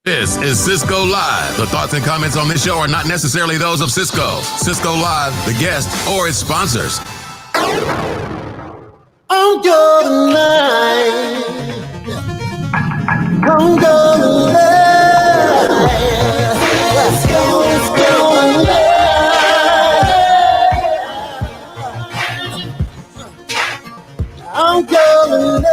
This is SisQo Live. The thoughts and comments on this show are not necessarily those of SisQo. SisQo Live, the guest, or its sponsors. I'm gonna lie. I'm gonna lie. Let's go lie. I'm gonna lie.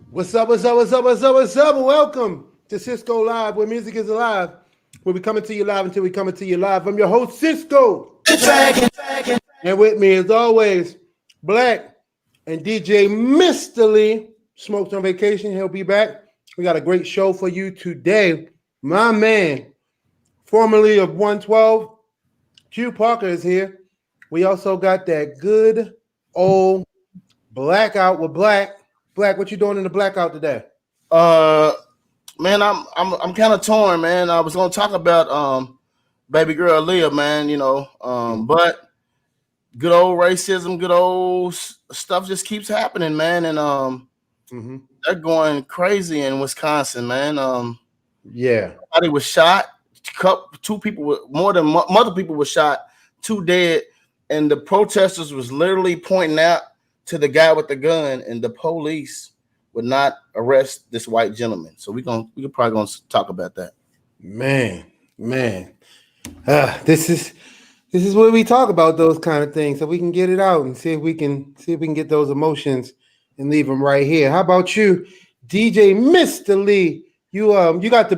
What's up? Welcome to SisQo Live, where music is alive. We'll be coming to you live until we come to you live. I'm your host, SisQo. And with me, as always, Black and DJ Mr. Lee. Smoked on vacation. He'll be back. We got a great show for you today. My man, formerly of 112, Q Parker is here. We also got that good old blackout with Black. Black, what you doing in the blackout today? Man, I'm kind of torn, man. I was gonna talk about baby girl Leah, man, but good old racism, good old stuff just keeps happening, man, and they're going crazy in Wisconsin, man. Yeah, somebody was shot, two people, multiple people were shot, 2 dead, and the protesters was literally pointing out to the guy with the gun, and the police would not arrest this white gentleman. So we're probably gonna talk about that. Man. This is where we talk about those kind of things, so we can get it out and see if we can get those emotions and leave them right here. How about you, DJ Mr. Lee? You got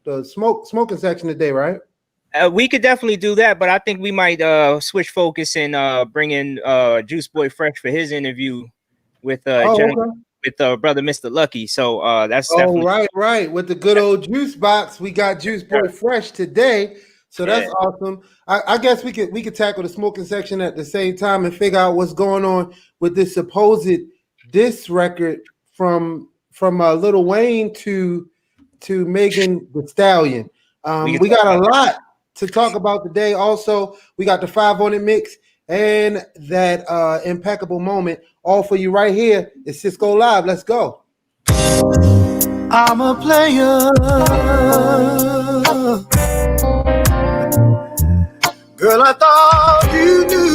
the smoking section today, right? We could definitely do that, but I think we might switch focus and bring in Juice Boy Fresh for his interview with brother Mr. Lucky. So that's definitely right. With the good old juice box, we got Juice Boy Fresh today. So that's awesome. I guess we could tackle the smoking section at the same time and figure out what's going on with this supposed diss record from Lil Wayne to Megan Thee Stallion. We got a lot to talk about today. Also, we got the 5 on it mix and that impeccable moment all for you right here. It's SisQo Live. Let's go. I'm a player. Girl, I thought you knew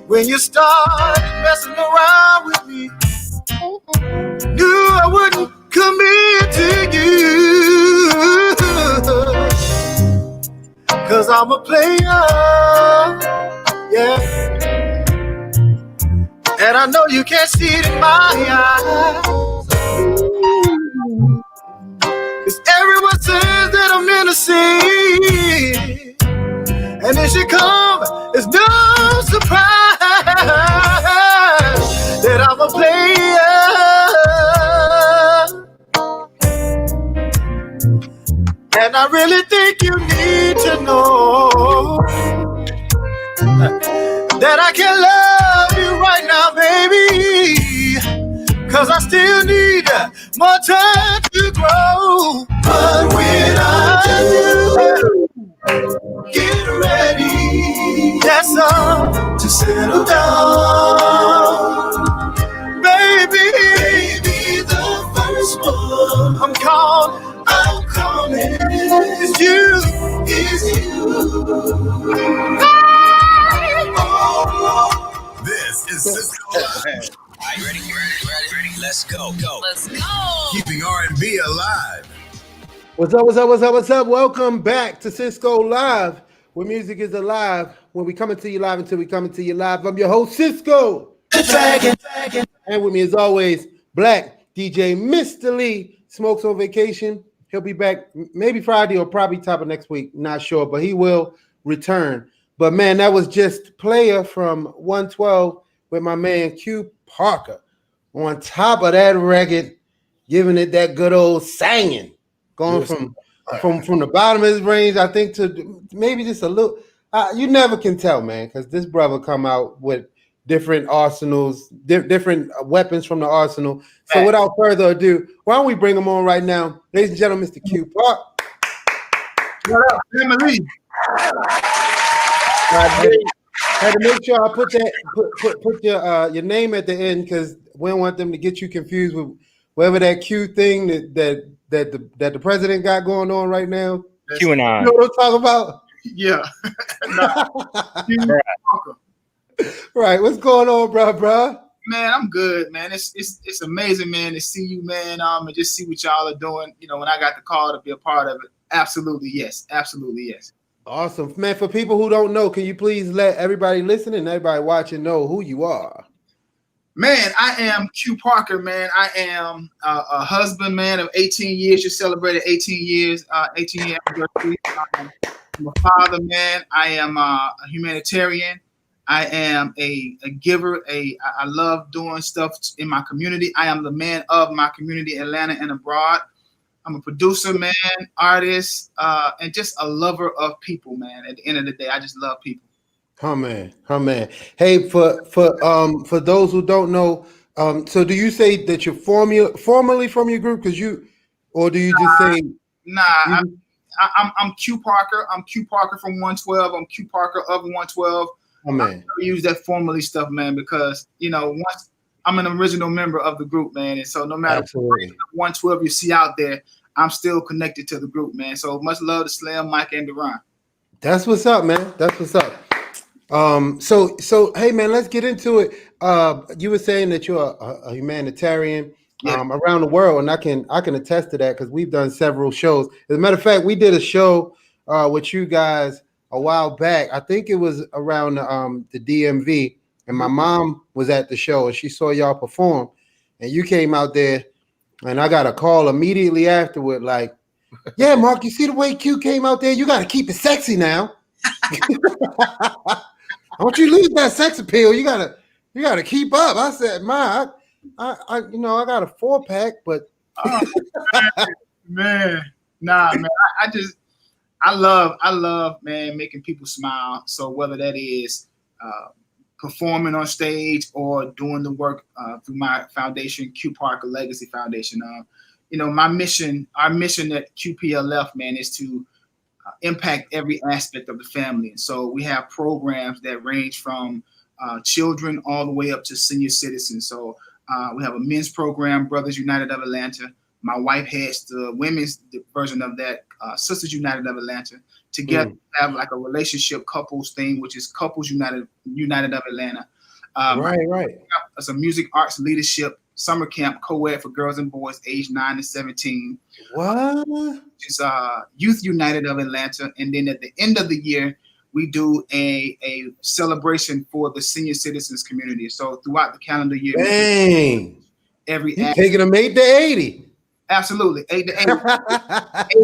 when you started messing around with me. Knew I wouldn't commit to you, 'cause I'm a player, yeah. And I know you can't see it in my eyes, 'cause everyone says that I'm innocent, and it should come as no surprise that I'm a player. And I really think you need to know that I can love you right now, baby, 'cause I still need more time to grow. But when I do, get ready, yes, to settle down. Baby, the first one I'm calling. It's you. This is SisQo Live. Are you ready? Let's go. Let's go. Keeping R&B alive. What's up? Welcome back to SisQo Live, where music is alive. When we coming to you live until we coming to you live. I'm your host, SisQo. And with me, as always, Black DJ Mr. Lee. Smokes on vacation. He'll be back maybe Friday or probably top of next week. Not sure, but he will return. But man, that was just Player from 112 with my man Q Parker. On top of that record, giving it that good old singing. Going from the bottom of his range, I think, to maybe just a little. You never can tell, man, because this brother come out with different arsenals, different weapons from the arsenal. So without further ado, why don't we bring them on right now, ladies and gentlemen, Mr. Q Park. What up, family? Had to make sure I put your name at the end because we don't want them to get you confused with whatever that Q thing that the president got going on right now. QAnon. You know what I'm talking about? Yeah. Right. What's going on, bro? Man, I'm good, man. It's amazing, man, to see you, man. And just see what y'all are doing. You know, when I got the call to be a part of it, absolutely yes. Awesome, man. For people who don't know, can you please let everybody listening and everybody watching know who you are? Man, I am Q Parker, man. I am a husband, man, of 18 years. Just celebrated 18 years, 18 year anniversary. I'm a father, man. I am a humanitarian. I am a giver. I love doing stuff in my community. I am the man of my community, Atlanta and abroad. I'm a producer, man, artist, and just a lover of people, man. At the end of the day, I just love people. Oh man. Hey, for those who don't know, so do you say that you're formally from your group? Or do you just say? Nah, I'm Q Parker. I'm Q Parker from 112. I'm Q Parker of 112. Oh man, I use that formally stuff, man, because once I'm an original member of the group, man, and so no matter what 112 you see out there, I'm still connected to the group, man. So much love to Slim, Mike, and Deron. That's what's up, man. That's what's up. So hey, man, let's get into it. You were saying that you're a humanitarian around the world, and I can attest to that because we've done several shows. As a matter of fact, we did a show with you guys a while back. I think it was around the DMV, and my mom was at the show, and she saw y'all perform, and you came out there, and I got a call immediately afterward, like, yeah, Mark, you see the way Q came out there? You got to keep it sexy now. Don't you lose that sex appeal? You gotta keep up. I said, I got a 4-pack, but man, I love, man, making people smile. So whether that is performing on stage or doing the work through my foundation, Q Parker Legacy Foundation, our mission at QPLF, man, is to impact every aspect of the family. And so we have programs that range from children all the way up to senior citizens. So we have a men's program, Brothers United of Atlanta. My wife has the women's version of that, Sisters United of Atlanta. Together, we have like a relationship couples thing, which is Couples United of Atlanta. Right. It's a music arts leadership summer camp co-ed for girls and boys aged 9 to 17. What? It's Youth United of Atlanta. And then at the end of the year, we do a celebration for the senior citizens community. So throughout the calendar year, dang, you're taking them 8 to 80. Absolutely, 8 to 80. 8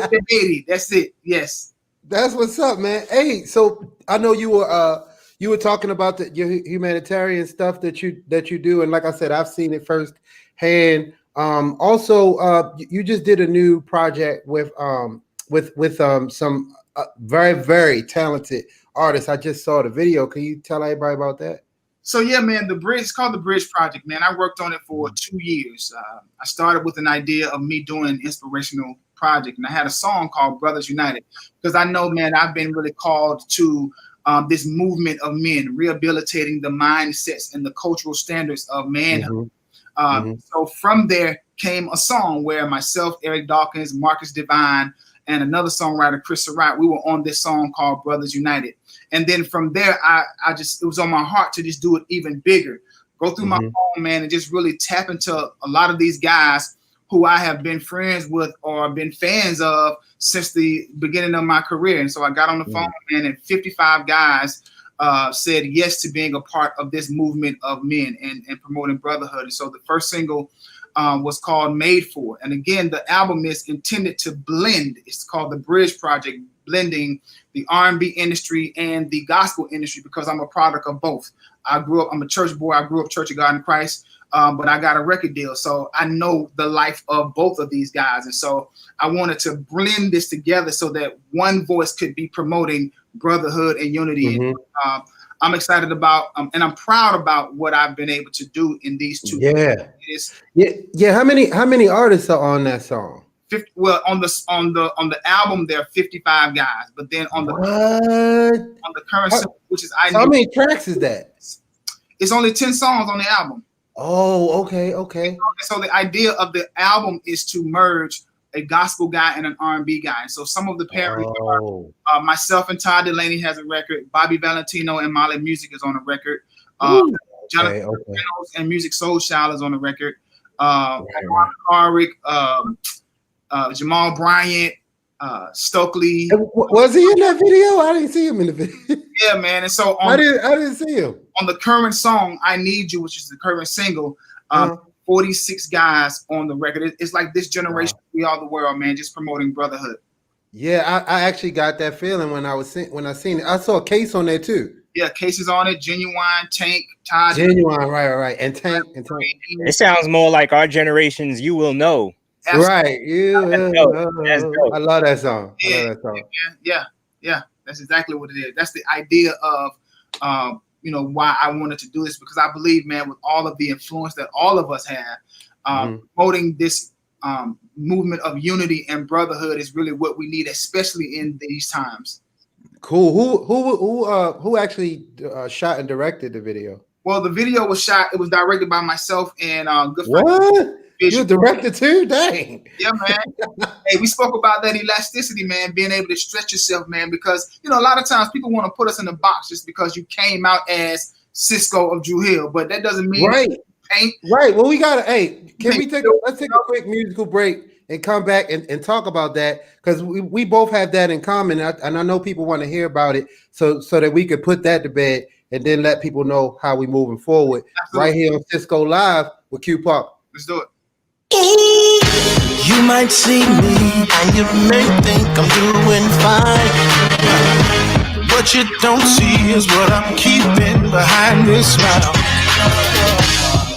to 80. That's it. Yes. That's what's up, man. Hey, so I know you were talking about your humanitarian stuff that you do, and like I said, I've seen it firsthand. Also, you just did a new project with some very, very talented artists. I just saw the video. Can you tell everybody about that? So yeah, man, it's called the Bridge Project, man. I worked on it for 2 years. I started with an idea of me doing an inspirational project, and I had a song called Brothers United because I know, man, I've been really called to this movement of men, rehabilitating the mindsets and the cultural standards of manhood. So from there came a song where myself, Eric Dawkins, Marcus Divine, and another songwriter, Chris Surratt, we were on this song called Brothers United. And then from there, it was on my heart to just do it even bigger. Go through my phone, man, and just really tap into a lot of these guys who I have been friends with or been fans of since the beginning of my career. And so I got on the phone, man, and 55 guys said yes to being a part of this movement of men and promoting brotherhood. And so the first single was called Made For. And again, the album is intended to blend. It's called the Bridge Project, blending the R&B industry and the gospel industry because I'm a product of both. I'm a church boy. I grew up Church of God in Christ, but I got a record deal. So I know the life of both of these guys. And so I wanted to blend this together so that one voice could be promoting brotherhood and unity. I'm excited about, and I'm proud about what I've been able to do in these 2 years. Yeah. How many artists are on that song? 50, well, on the album there are 55 guys, but then on the current song, which is how many tracks is that? It's only 10 songs on the album. Oh, okay. So the idea of the album is to merge a gospel guy and an R&B guy. And so some of the pairings are myself and Todd Delaney has a record. Bobby Valentino and Molly Music is on a record. Jonathan Reynolds and Music Soul Child is on the record. Harrick, Jamal Bryant, Stokely. Was he in that video? I didn't see him in the video. Yeah, man. And so I didn't see him. On the current song, I Need You, which is the current single, 46 guys on the record. It's like this generation, we are the world, man, just promoting brotherhood. Yeah, I actually got that feeling when I seen it. I saw Case on there too. Yeah, Case is on it. Genuine, Tank, Todd. Genuine, right. And Tank. It sounds more like our generation's You Will Know. Absolutely. Right. I love that song. Yeah. That's exactly what it is. That's the idea of why I wanted to do this, because I believe, man, with all of the influence that all of us have, promoting this movement of unity and brotherhood is really what we need, especially in these times. Cool. Who actually shot and directed the video? Well, the video was shot. It was directed by myself and good friend. What? You directed too? Dang. Yeah, man. Hey, we spoke about that elasticity, man, being able to stretch yourself, man, because, a lot of times people want to put us in a box just because you came out as SisQo of Drew Hill, but that doesn't mean Right. Well, we gotta. Hey, let's take a quick musical break and come back and talk about that, because we both have that in common, and I know people want to hear about it, so that we could put that to bed and then let people know how we moving forward. Absolutely. Right here on SisQo Live with Q Pop. Let's do it. You might see me and you may think I'm doing fine. What you don't see is what I'm keeping behind this smile.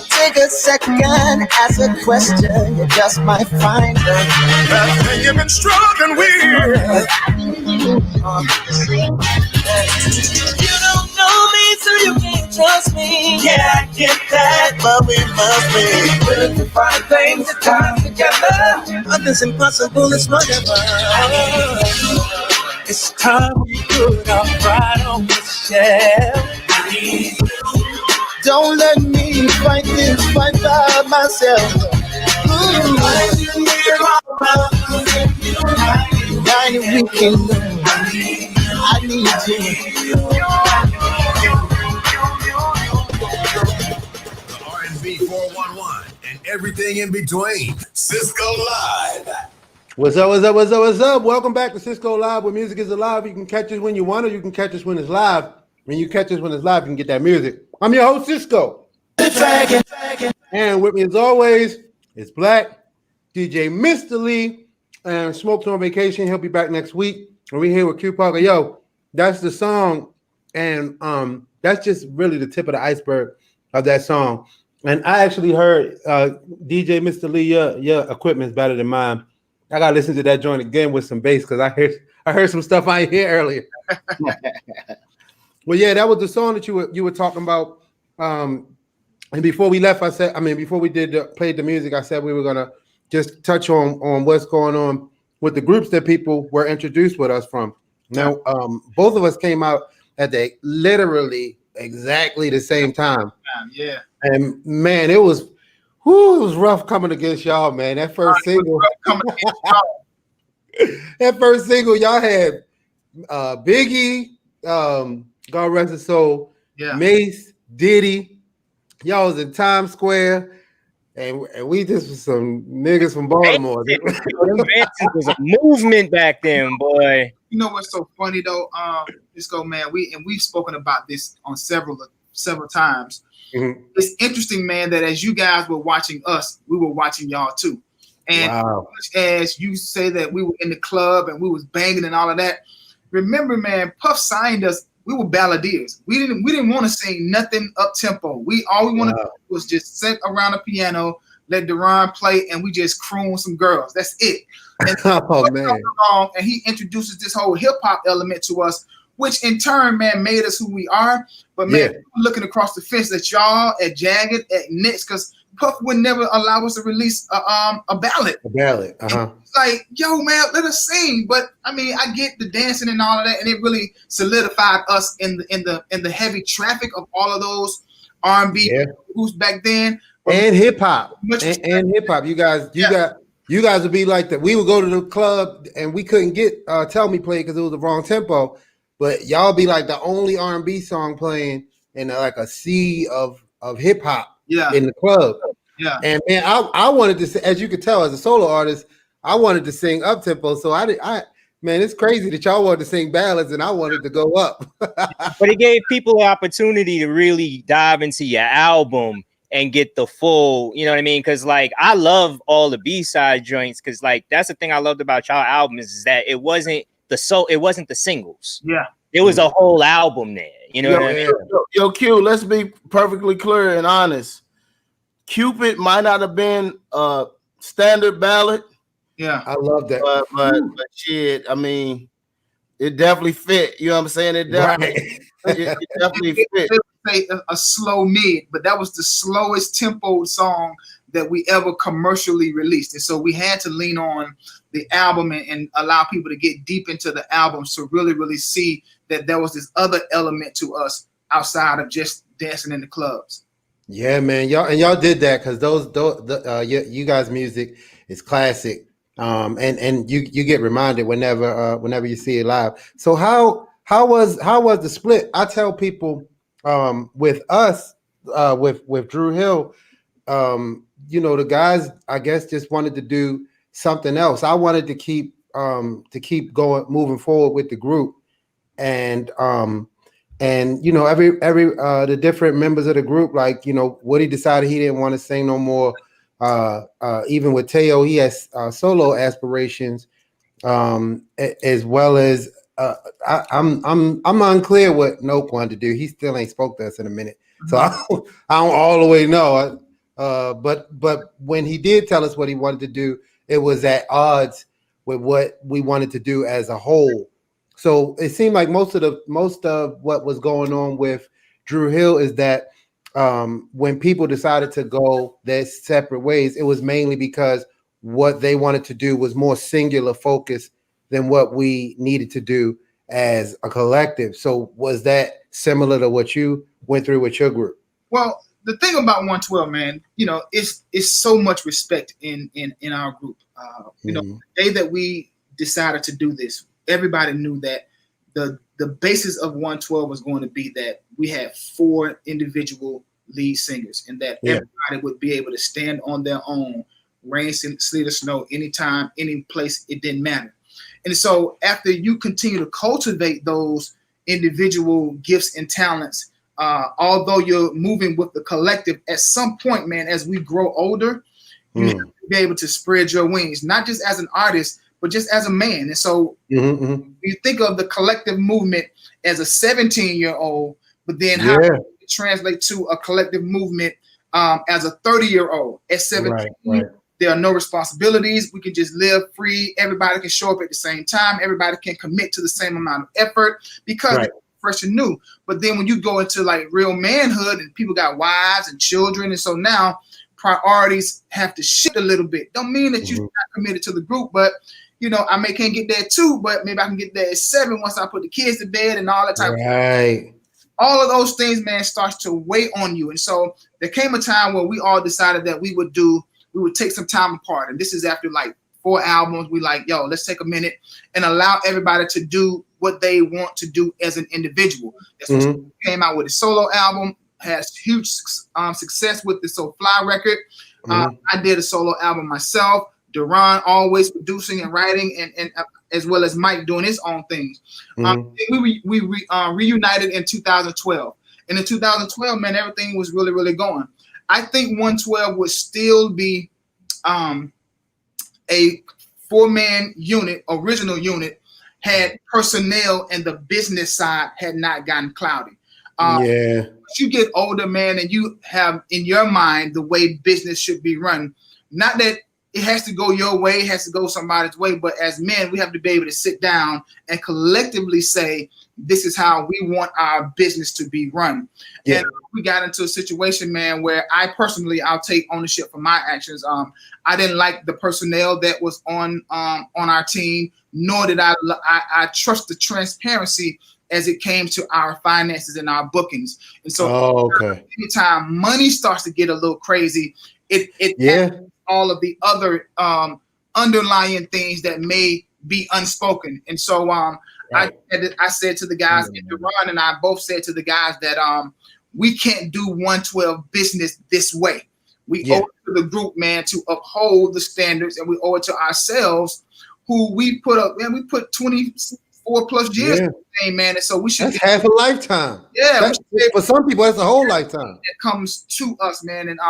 Take a second, ask a question, you just might find that thing you've been struggling with. You don't know me, so you can't trust me. Yeah, I get that, but we must be willing to find things that come together. Nothing's impossible, it's whatever. It's time we put our pride on the shelf. Don't let me fight this fight by myself. Now we can learn. I need you. The R&B 411 and everything in between. SisQo Live. What's up? Welcome back to SisQo Live, where music is alive. You can catch us when you want, or you can catch us when it's live. When you catch us when it's live, you can get that music. I'm your host, SisQo. And with me, as always, it's Black, DJ Mr. Lee, and Smoke's on vacation. He'll be back next week. And we're here with Q Parker. Yo, that's the song. And that's just really the tip of the iceberg of that song. And I actually heard DJ Mr. Lee, your equipment's better than mine. I gotta listen to that joint again with some bass, because I heard some stuff I didn't hear earlier. Well, yeah, that was the song that you were talking about. And before we left, before we played the music, I said we were gonna just touch on what's going on with the groups that people were introduced with us from. Now, both of us came out at literally exactly the same time. Yeah. And man, it was rough coming against y'all, man. That first single. That first single, y'all had Biggie, God rest his soul, Mace, Diddy. Y'all was in Times Square, and we just was some niggas from Baltimore. It was a movement back then, boy. You know what's so funny though, SisQo, man. We've spoken about this on several times. Mm-hmm. It's interesting, man, that as you guys were watching us, we were watching y'all too. And as you say that we were in the club and we was banging and all of that, remember, man, Puff signed us. We were balladeers. We didn't want to sing nothing up tempo. All we wanted to do was just sit around the piano, let Deron play, and we just croon some girls. That's it. And man. And he introduces this whole hip hop element to us. which in turn, man, made us who we are. But man, looking across the fence at y'all, at Jagged, at Nix, because Puff would never allow us to release a ballad. A ballad, It's like, yo, man, let us sing. But I mean, I get the dancing and all of that, and it really solidified us in the heavy traffic of all of those R&B groups back then. And hip hop, and hip hop. You guys would be like that. We would go to the club and we couldn't get Tell Me played because it was the wrong tempo. But y'all be like the only R&B song playing in like a sea of hip hop in the club. Yeah. And man, I wanted to say, as you could tell, as a solo artist, I wanted to sing up tempo. So man, it's crazy that y'all wanted to sing ballads and I wanted to go up. But it gave people the opportunity to really dive into your album and get the full, you know what I mean? Because like I love all the B-side joints, because like that's the thing I loved about y'all album is that it wasn't the singles. Yeah. There was a whole album there. You know what I mean? Yo, Q, let's be perfectly clear and honest. Cupid might not have been a standard ballad. Yeah. I love that. But shit, I mean, it definitely fit. You know what I'm saying? It definitely fit. Say a slow mid, but that was the slowest tempo song that we ever commercially released. And so we had to lean on the album and allow people to get deep into the album to really, really see that there was this other element to us outside of just dancing in the clubs. Yeah, man. Y'all did that because you guys' music is classic. And you get reminded whenever you see it live. So how was the split? I tell people with us, with Drew Hill, the guys, I guess, just wanted to do something else. I wanted to keep moving forward with the group, and every the different members of the group, like Woody decided he didn't want to sing no more. Even with Teo, he has solo aspirations, as well as I'm unclear what Nope wanted to do. He still ain't spoke to us in a minute, so I don't all the way know. But when he did tell us what he wanted to do, it was at odds with what we wanted to do as a whole. So it seemed like most of what was going on with Drew Hill is that when people decided to go their separate ways, it was mainly because what they wanted to do was more singular focus than what we needed to do as a collective. So was that similar to what you went through with your group? Well, the thing about 112, man, it's so much respect in our group. The day that we decided to do this, everybody knew that the basis of 112 was going to be that we had 4 individual lead singers, and that everybody would be able to stand on their own, rain, sleet, or snow, anytime, any place, it didn't matter. And so after you continue to cultivate those individual gifts and talents, although you're moving with the collective, at some point, man, as we grow older, you have to be able to spread your wings, not just as an artist, but just as a man. And so you think of the collective movement as a 17-year-old, but then how it translate to a collective movement as a 30-year-old. At 17, there are no responsibilities. We can just live free. Everybody can show up at the same time. Everybody can commit to the same amount of effort because they're fresh and new. But then when you go into like real manhood and people got wives and children, and so now priorities have to shift a little bit. Don't mean that you're not committed to the group, but I can't get there too, but maybe I can get there at 7 once I put the kids to bed and all that type of stuff. All of those things, man, starts to weigh on you. And so there came a time where we all decided that we would take some time apart. And this is after like 4 albums. We like, yo, let's take a minute and allow everybody to do what they want to do as an individual. That's what came out with a solo album, has huge success with the So Fly record. I did a solo album myself. Duran always producing and writing, and as well as Mike doing his own things. We reunited in 2012. And in 2012, man, everything was really, really going. I think 112 would still be a 4-man unit, original unit, had personnel and the business side had not gotten cloudy. You get older, man, and you have in your mind the way business should be run. Not that it has to go your way, it has to go somebody's way. But as men, we have to be able to sit down and collectively say, this is how we want our business to be run. Yeah. And we got into a situation, man, where I'll take ownership for my actions. I didn't like the personnel that was on our team, nor did I trust the transparency as it came to our finances and our bookings. And so anytime money starts to get a little crazy, it all of the other underlying things that may be unspoken. And so I said to the guys, and Duran and I both said to the guys that we can't do 112 business this way. We owe it to the group, man, to uphold the standards, and we owe it to ourselves, who we put up, man, we put 24 plus years in the game, man. And so we should. That's half a lifetime. Yeah. For some people, that's a whole lifetime. It comes to us, man. And,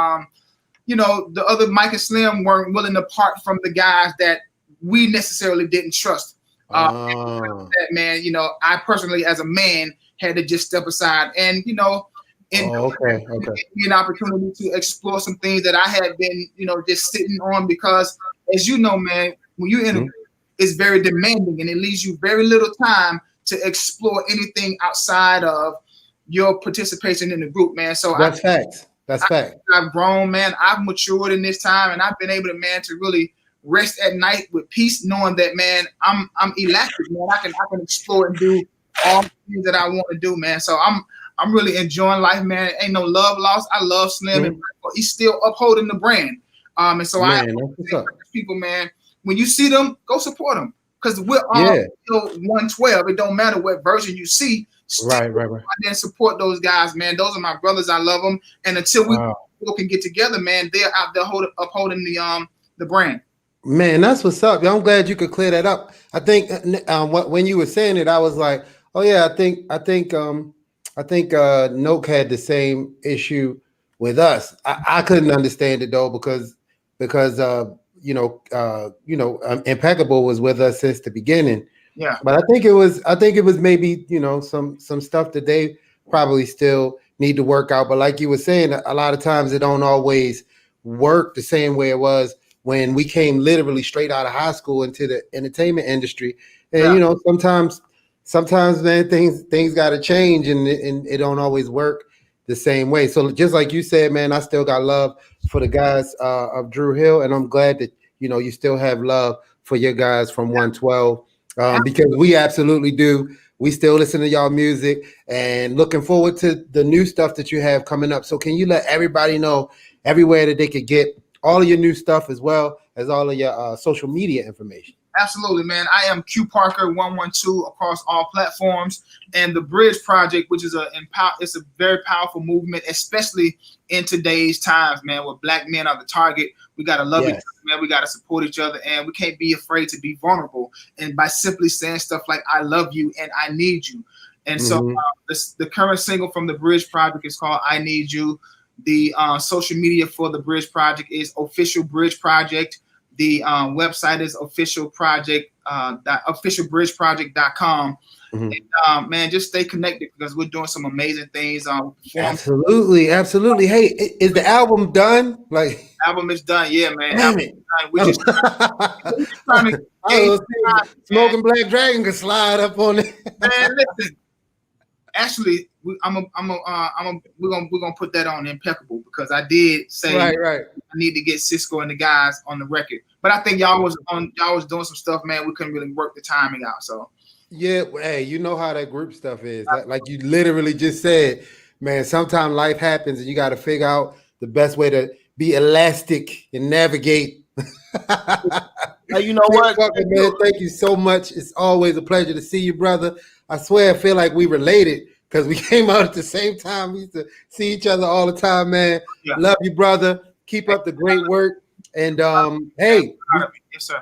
you know, the other Mike and Slim weren't willing to part from the guys that we necessarily didn't trust. That, man, you know, I personally, as a man, had to just step aside and, you know, and be an opportunity to explore some things that I had been, you know, just sitting on, because, as you know, man, when you interview, it's very demanding and it leaves you very little time to explore anything outside of your participation in the group, man. So that's facts. That's fact. I've grown, man. I've matured in this time, and I've been able to, man, to really rest at night with peace, knowing that, man, I'm elastic, man. I can explore and do all the things that I want to do, man. So I'm really enjoying life, man. Ain't no love lost. I love Slim, and he's still upholding the brand. And so people, man, when you see them, go support them, because we're all 112. It don't matter what version you see. Right. And then support those guys, man. Those are my brothers. I love them. And until we can get together, man, they're out there upholding the brand. Man, that's what's up. I'm glad you could clear that up. I think when you were saying it, I was like, oh yeah, I think Noke had the same issue with us. I couldn't understand it though, because Impeccable was with us since the beginning. Yeah. But I think it was maybe, you know, some stuff that they probably still need to work out. But like you were saying, a lot of times it don't always work the same way it was when we came literally straight out of high school into the entertainment industry. And you know, sometimes, man, things got to change, and it don't always work the same way. So just like you said, man, I still got love for the guys of Drew Hill, and I'm glad that, you know, you still have love for your guys from 112, because we absolutely do. We still listen to y'all music and looking forward to the new stuff that you have coming up. So can you let everybody know everywhere that they could get all of your new stuff, as well as all of your social media information? Absolutely, man. I am Q Parker 112 across all platforms, and the Bridge Project, which is it's a very powerful movement, especially in today's times, man, where Black men are the target. We gotta love each other, man. We gotta support each other, and we can't be afraid to be vulnerable. And by simply saying stuff like "I love you" and "I need you," and so the current single from the Bridge Project is called "I Need You." The social media for the Bridge Project is Official Bridge Project. The website is officialbridgeproject.com. And, man, just stay connected, because we're doing some amazing things. Absolutely. Hey, is the album done? Like, album is done, yeah, man. Damn it. We just trying to Smoking Black Dragon can slide up on it. Man, listen. Actually, we're gonna put that on Impeccable, because I did say I need to get SisQo and the guys on the record. But I think y'all was doing some stuff, man. We couldn't really work the timing out. So yeah, hey, you know how that group stuff is. Like you literally just said, man. Sometimes life happens, and you got to figure out the best way to be elastic and navigate. Hey, you know what, man? Thank you so much. It's always a pleasure to see you, brother. I swear, I feel like we related, because we came out at the same time. We used to see each other all the time, man. Yeah. Love you, brother. Keep up the great work. And hey, yes, sir.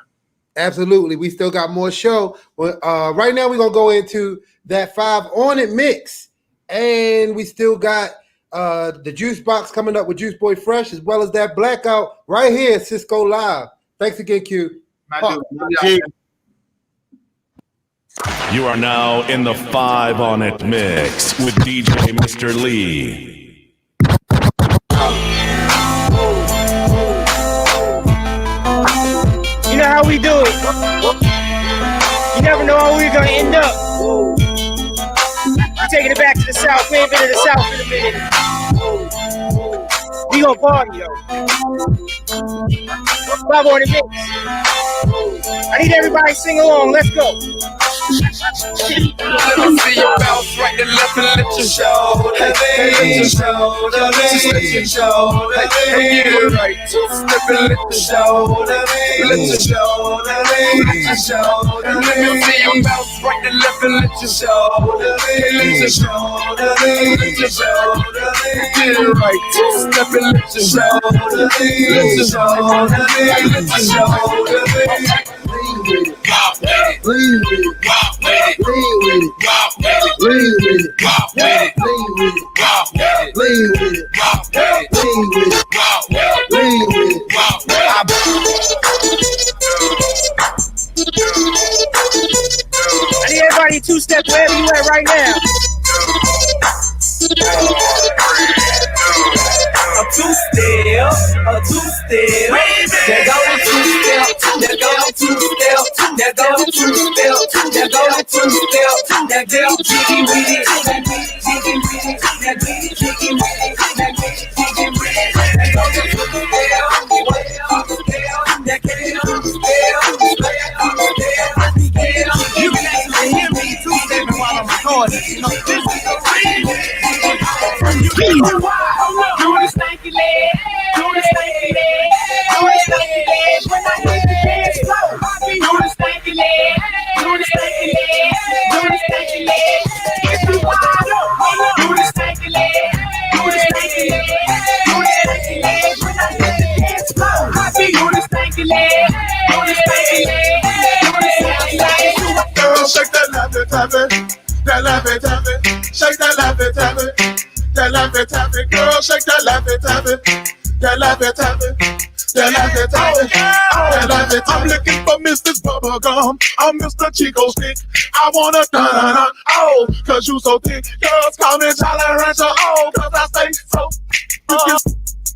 Absolutely. We still got more show. Right now, we're gonna go into that 5 on it mix, and we still got the Juice Box coming up with Juice Boy Fresh, as well as that Blackout right here at SisQo Live. Thanks again, Q. You are now in the 5 on it mix with DJ Mr. Lee. we do it. You never know how we're gonna end up. We're taking it back to the South. We ain't been to the South in a minute. We gonna party, yo. Bob on the mix. I need everybody to sing along. Let's go. Let me see you bounce right and left and let your shoulder lean. Just let your shoulder lean. Get it right. Two-step and let the shoulder lean. Let your shoulder lean. Let your shoulder lean. Let me see you bounce right and left and let your shoulder lean. Let your shoulder lean. Let your shoulder lean. Get it right. Two-step and let your shoulder lean. Let your shoulder lean. Let your shoulder lean. Lean with it, lean with it, lean with it, lean with it, lean with it, lean with it, lean with it, lean with it. I need everybody two-step wherever you at right now. A two-step, there go a two-step, there go a two-step, there go a two-step, there go a two-step, that girl jiggy with it, jiggy with it, that jiggy with it, that jiggy with it, that go a two-step, that you can actually hear me two-stepping while I'm recording, you know, this is the do the stanky leg, do the stanky leg, do the stanky leg. When I hit the dance floor, do the stanky leg, do the stanky leg, do the stanky leg. If you wild up, do the stanky leg, do the stanky leg, do the stanky leg. When I hit the dance floor, do the stanky leg, do the stanky leg, do the stanky leg. Girl, shake that laffy taffy, that laffy taffy, shake that laffy taffy. That laffy taffy, girl, shake that laffy taffy. That laffy taffy, that laffy taffy, that laffy taffy. I'm looking for Mrs. Bubblegum, I'm Mr. Chico Stick. I wanna dun-dun-dun, oh, cause you so thick. Girls call me Jolly Rancher, oh, cause I stay so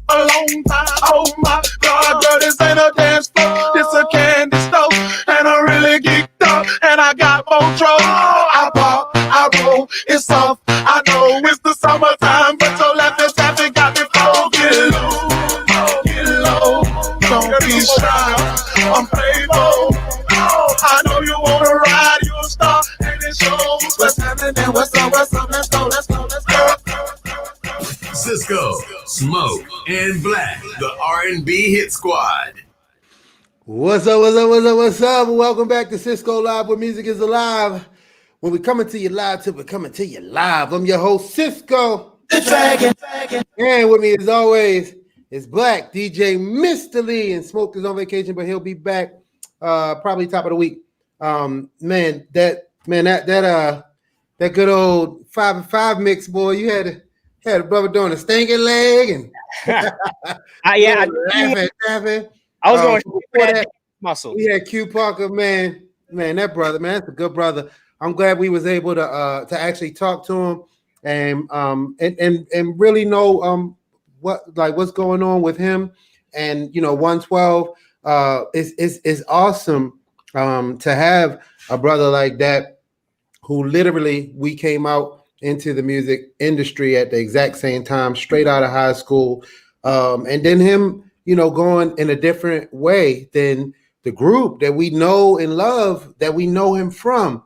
a long time. Oh my God, girl, this ain't a dance floor, this a candy store, and I'm really geeked up, and I got more trouble. I pop, I roll, it's soft. I know it's the summertime, but your laughing taffy got me flow. Get low, don't be shy. I'm playful. I know you wanna ride, you a star, and it shows. What's happening? What's up? Let's go, let's go, let's go. SisQo, Smoke, and Black, the R&B Hit Squad. What's up, what's up, what's up, what's up? Welcome back to SisQo Live, where music is alive. When we're coming to you live, we're coming to you live. I'm your host, SisQo. And with me, as always, is Black, DJ Mr. Lee, and Smoke is on vacation, but he'll be back probably top of the week. That good old 5 and 5 mix, boy. You had a brother doing a stinking leg and I was going for that muscle. We had Q Parker, man, that brother, man, that's a good brother. I'm glad we was able to actually talk to him and really know what's going on with him. And 112 is awesome to have a brother like that who literally we came out into the music industry at the exact same time, straight out of high school, and then him going in a different way than the group that we know and love, that we know him from.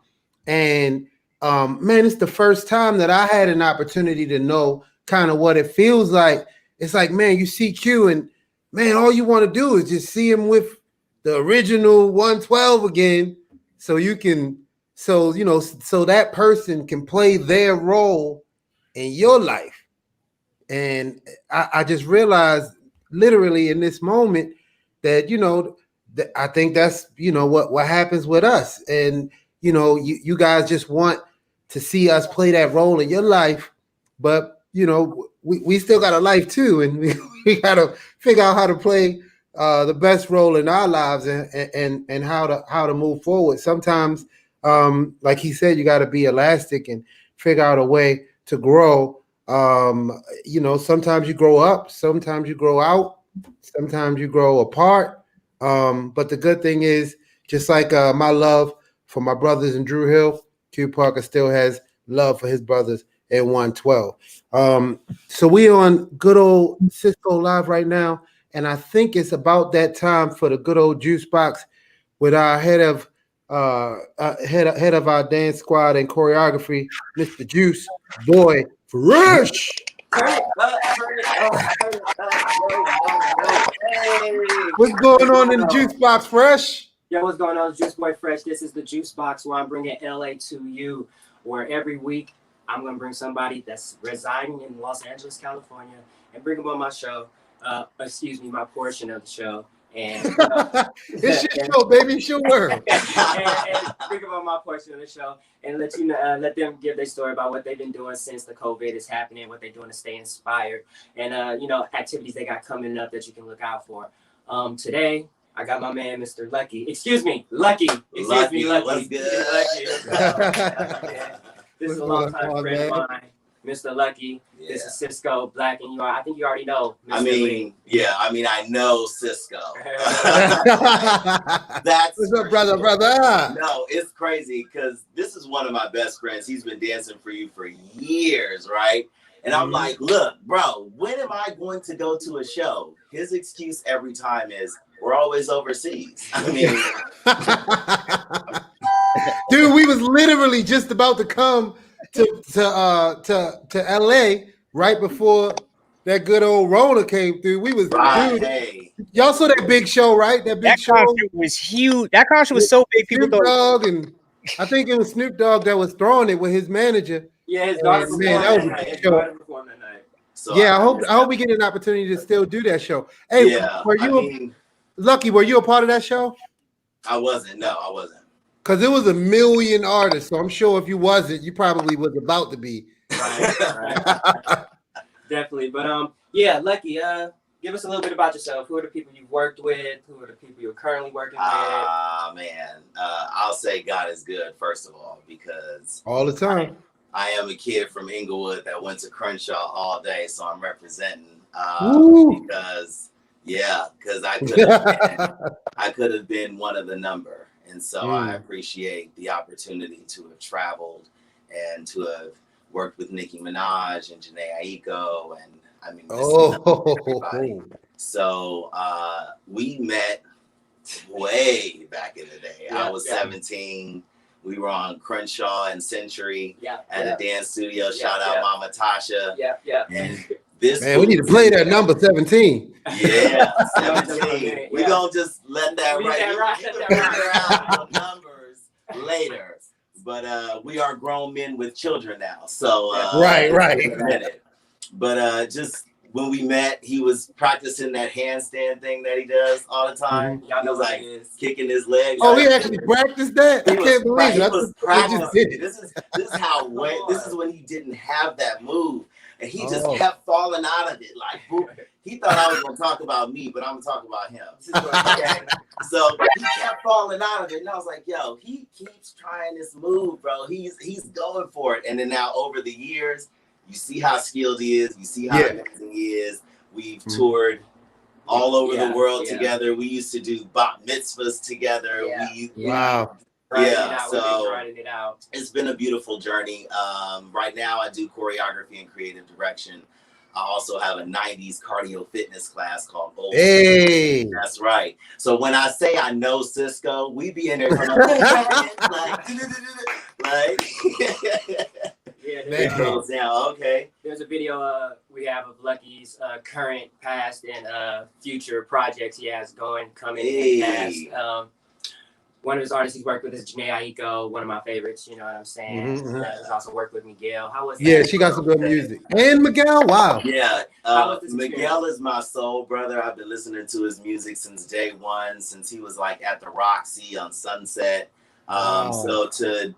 And man, it's the first time that I had an opportunity to know kind of what it feels like. It's like, man, you see Q and man, all you want to do is just see him with the original 112 again, so you can, so that person can play their role in your life. And I just realized literally in this moment that, I think that's, what happens with us. And, you guys just want to see us play that role in your life, but, we still got a life too. And we got to figure out how to play the best role in our lives and how to move forward. Sometimes, like he said, you got to be elastic and figure out a way to grow. Sometimes you grow up, sometimes you grow out, sometimes you grow apart. But the good thing is, just like my love for my brothers in Drew Hill, Q Parker still has love for his brothers at 112. So we on good old SisQo Live right now, and I think it's about that time for the good old juice box with our head of our dance squad and choreography, Mr. Juice Boy Fresh. What's going on in the juice box, Fresh? Yo, what's going on, Juice Boy Fresh? This is the Juice Box where I'm bringing LA to you, where every week I'm going to bring somebody that's residing in Los Angeles, California, and bring them on my show, my portion of the show. And it's your show, baby, it's your world. and bring them on my portion of the show and let them give their story about what they've been doing since the COVID is happening, what they're doing to stay inspired, and activities they got coming up that you can look out for. Today, I got my man, Mr. Lucky. Excuse me, Lucky. Lucky. What's good? Lucky. This is a long-time friend of mine, Mr. Lucky. Yeah. This is SisQo, Black, and I think you already know. Mr. I know SisQo. What's up, brother? No, it's crazy because this is one of my best friends. He's been dancing for you for years, right? And I'm like, look, bro, when am I going to go to a show? His excuse every time is, we're always overseas. I mean, dude, we was literally just about to come to LA right before that good old Rona came through. We was dude, y'all saw that big show, right? That show concert was huge. That concert was so big. People Snoop Dogg, and I think it was Snoop Dogg that was throwing it with his manager. Yeah, his daughter performed that night. So yeah, I hope we get an opportunity to still do that show. Hey, Lucky, were you a part of that show? I wasn't. No, I wasn't. Because it was 1 million artists, so I'm sure if you wasn't, you probably was about to be. Right. Definitely. But Lucky, give us a little bit about yourself. Who are the people you've worked with? Who are the people you're currently working with? Man. I'll say God is good, first of all, because all the time. I am a kid from Inglewood that went to Crenshaw all day, so I'm representing because I could have been one of the number. And so I appreciate the opportunity to have traveled and to have worked with Nicki Minaj and Janae Aiko. And I mean, everybody. So we met way back in the day. I was 17. We were on Crenshaw and Century at a dance studio. Shout out Mama Tasha. And this we need to play that number 17. Yeah, 17. We're going to just let that ride. Numbers later. But we are grown men with children now. So right. But just when we met, he was practicing that handstand thing that he does all the time. Y'all know he was like kicking his legs. Oh, he actually practiced that? I can't believe it. He was practicing. This is when he didn't have that move. And he just kept falling out of it. Like, he thought I was going to talk about me, but I'm going to talk about him. So he kept falling out of it. And I was like, yo, he keeps trying this move, bro. He's going for it. And then now over the years, you see how skilled he is. You see how amazing he is. We've toured all over the world together. We used to do bat mitzvahs together. Wow. It's been a beautiful journey. Right now I do choreography and creative direction. I also have a 90s cardio fitness class called Old Hey. That's right. So when I say I know SisQo, we be in there There's a video we have of Lucky's current, past, and future projects he has coming and past. One of his artists he's worked with is Janae Aiko, one of my favorites, you know what I'm saying? He's also worked with Miguel. How was that? Yeah, she got some good music. And Miguel, wow. Yeah, Miguel is my soul brother. I've been listening to his music since day one, since he was like at the Roxy on Sunset. So to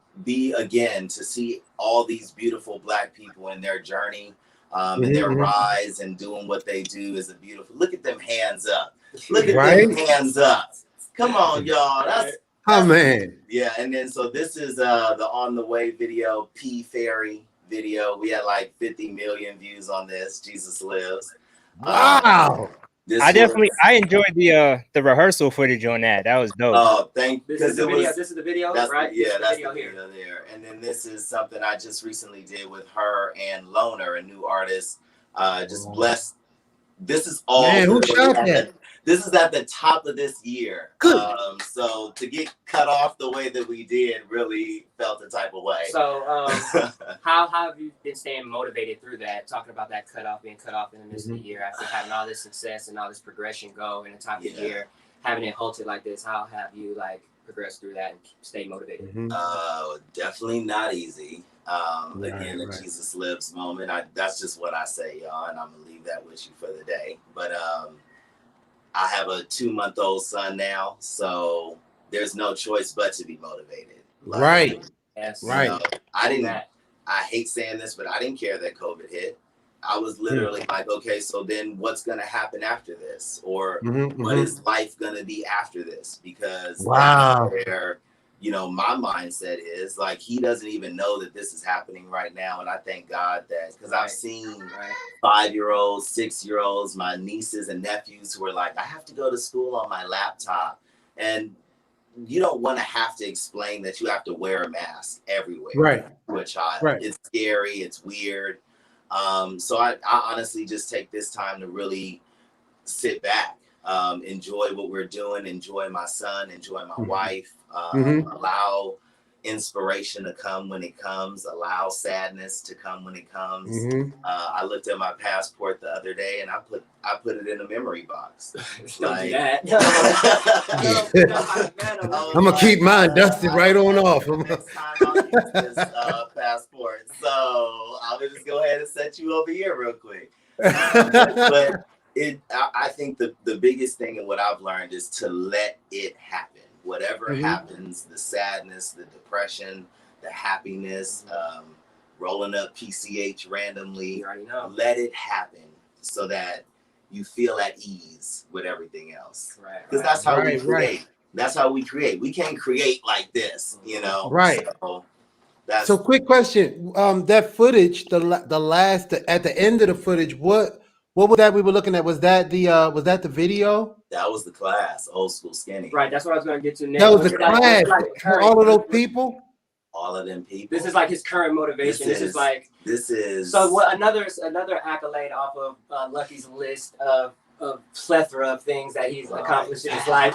see all these beautiful Black people in their journey, and their rise and doing what they do is a beautiful, look at them hands up. Look at them hands up. Come on, y'all. That's man. Yeah, and then so this is the On the Way video, P Ferry video. We had like 50 million views on this. Jesus Lives. Wow. I enjoyed the rehearsal footage on that. That was dope. Oh, This is the video, right? That's the video there. And then this is something I just recently did with her and Loner, a new artist. Just blessed. This is all. Man, who shot that? This is at the top of this year. Good. So to get cut off the way that we did really felt the type of way. So how have you been staying motivated through that? Talking about that being cut off in the midst of the year after having all this success and all this progression go in the top of the year, having it halted like this. How have you progressed through that and stay motivated? Definitely not easy. Again, a Jesus lives moment. That's just what I say, y'all, and I'm gonna leave that with you for the day. But I have a 2-month-old son now, so there's no choice but to be motivated. Right. Yes. Right. I hate saying this, but I didn't care that COVID hit. I was literally like, okay, so then what's going to happen after this? Or what is life going to be after this? Because that's where, my mindset is he doesn't even know that this is happening right now. And I thank God that, because I've seen 5-year-olds, 6-year-olds, my nieces and nephews who are like, I have to go to school on my laptop. And you don't want to have to explain that you have to wear a mask everywhere to a child. Right. It's scary. It's weird. So I honestly just take this time to really sit back, enjoy what we're doing, enjoy my son, enjoy my wife, allow inspiration to come when it comes, allow sadness to come when it comes. I looked at my passport the other day and I put it in a memory box. Don't do that. I'm gonna keep mine dusted right on off. Next time I'll use this passport. So I'm gonna just go ahead and set you over here real quick. But I think the biggest thing and what I've learned is to let it happen. Whatever happens, the sadness, the depression, the happiness, rolling up PCH randomly, let it happen so that you feel at ease with everything else. Because that's how we create. That's how we create. We can't create like this, Right. So quick question. That footage, at the end of the footage, what was that we were looking at? Was that the video? That was the class, Old School Skinny. Right, that's what I was going to get to next. That was the class. All of those people? All of them people. This is his current motivation. This is so what another accolade off of Lucky's list of plethora of things that he's accomplished in his life.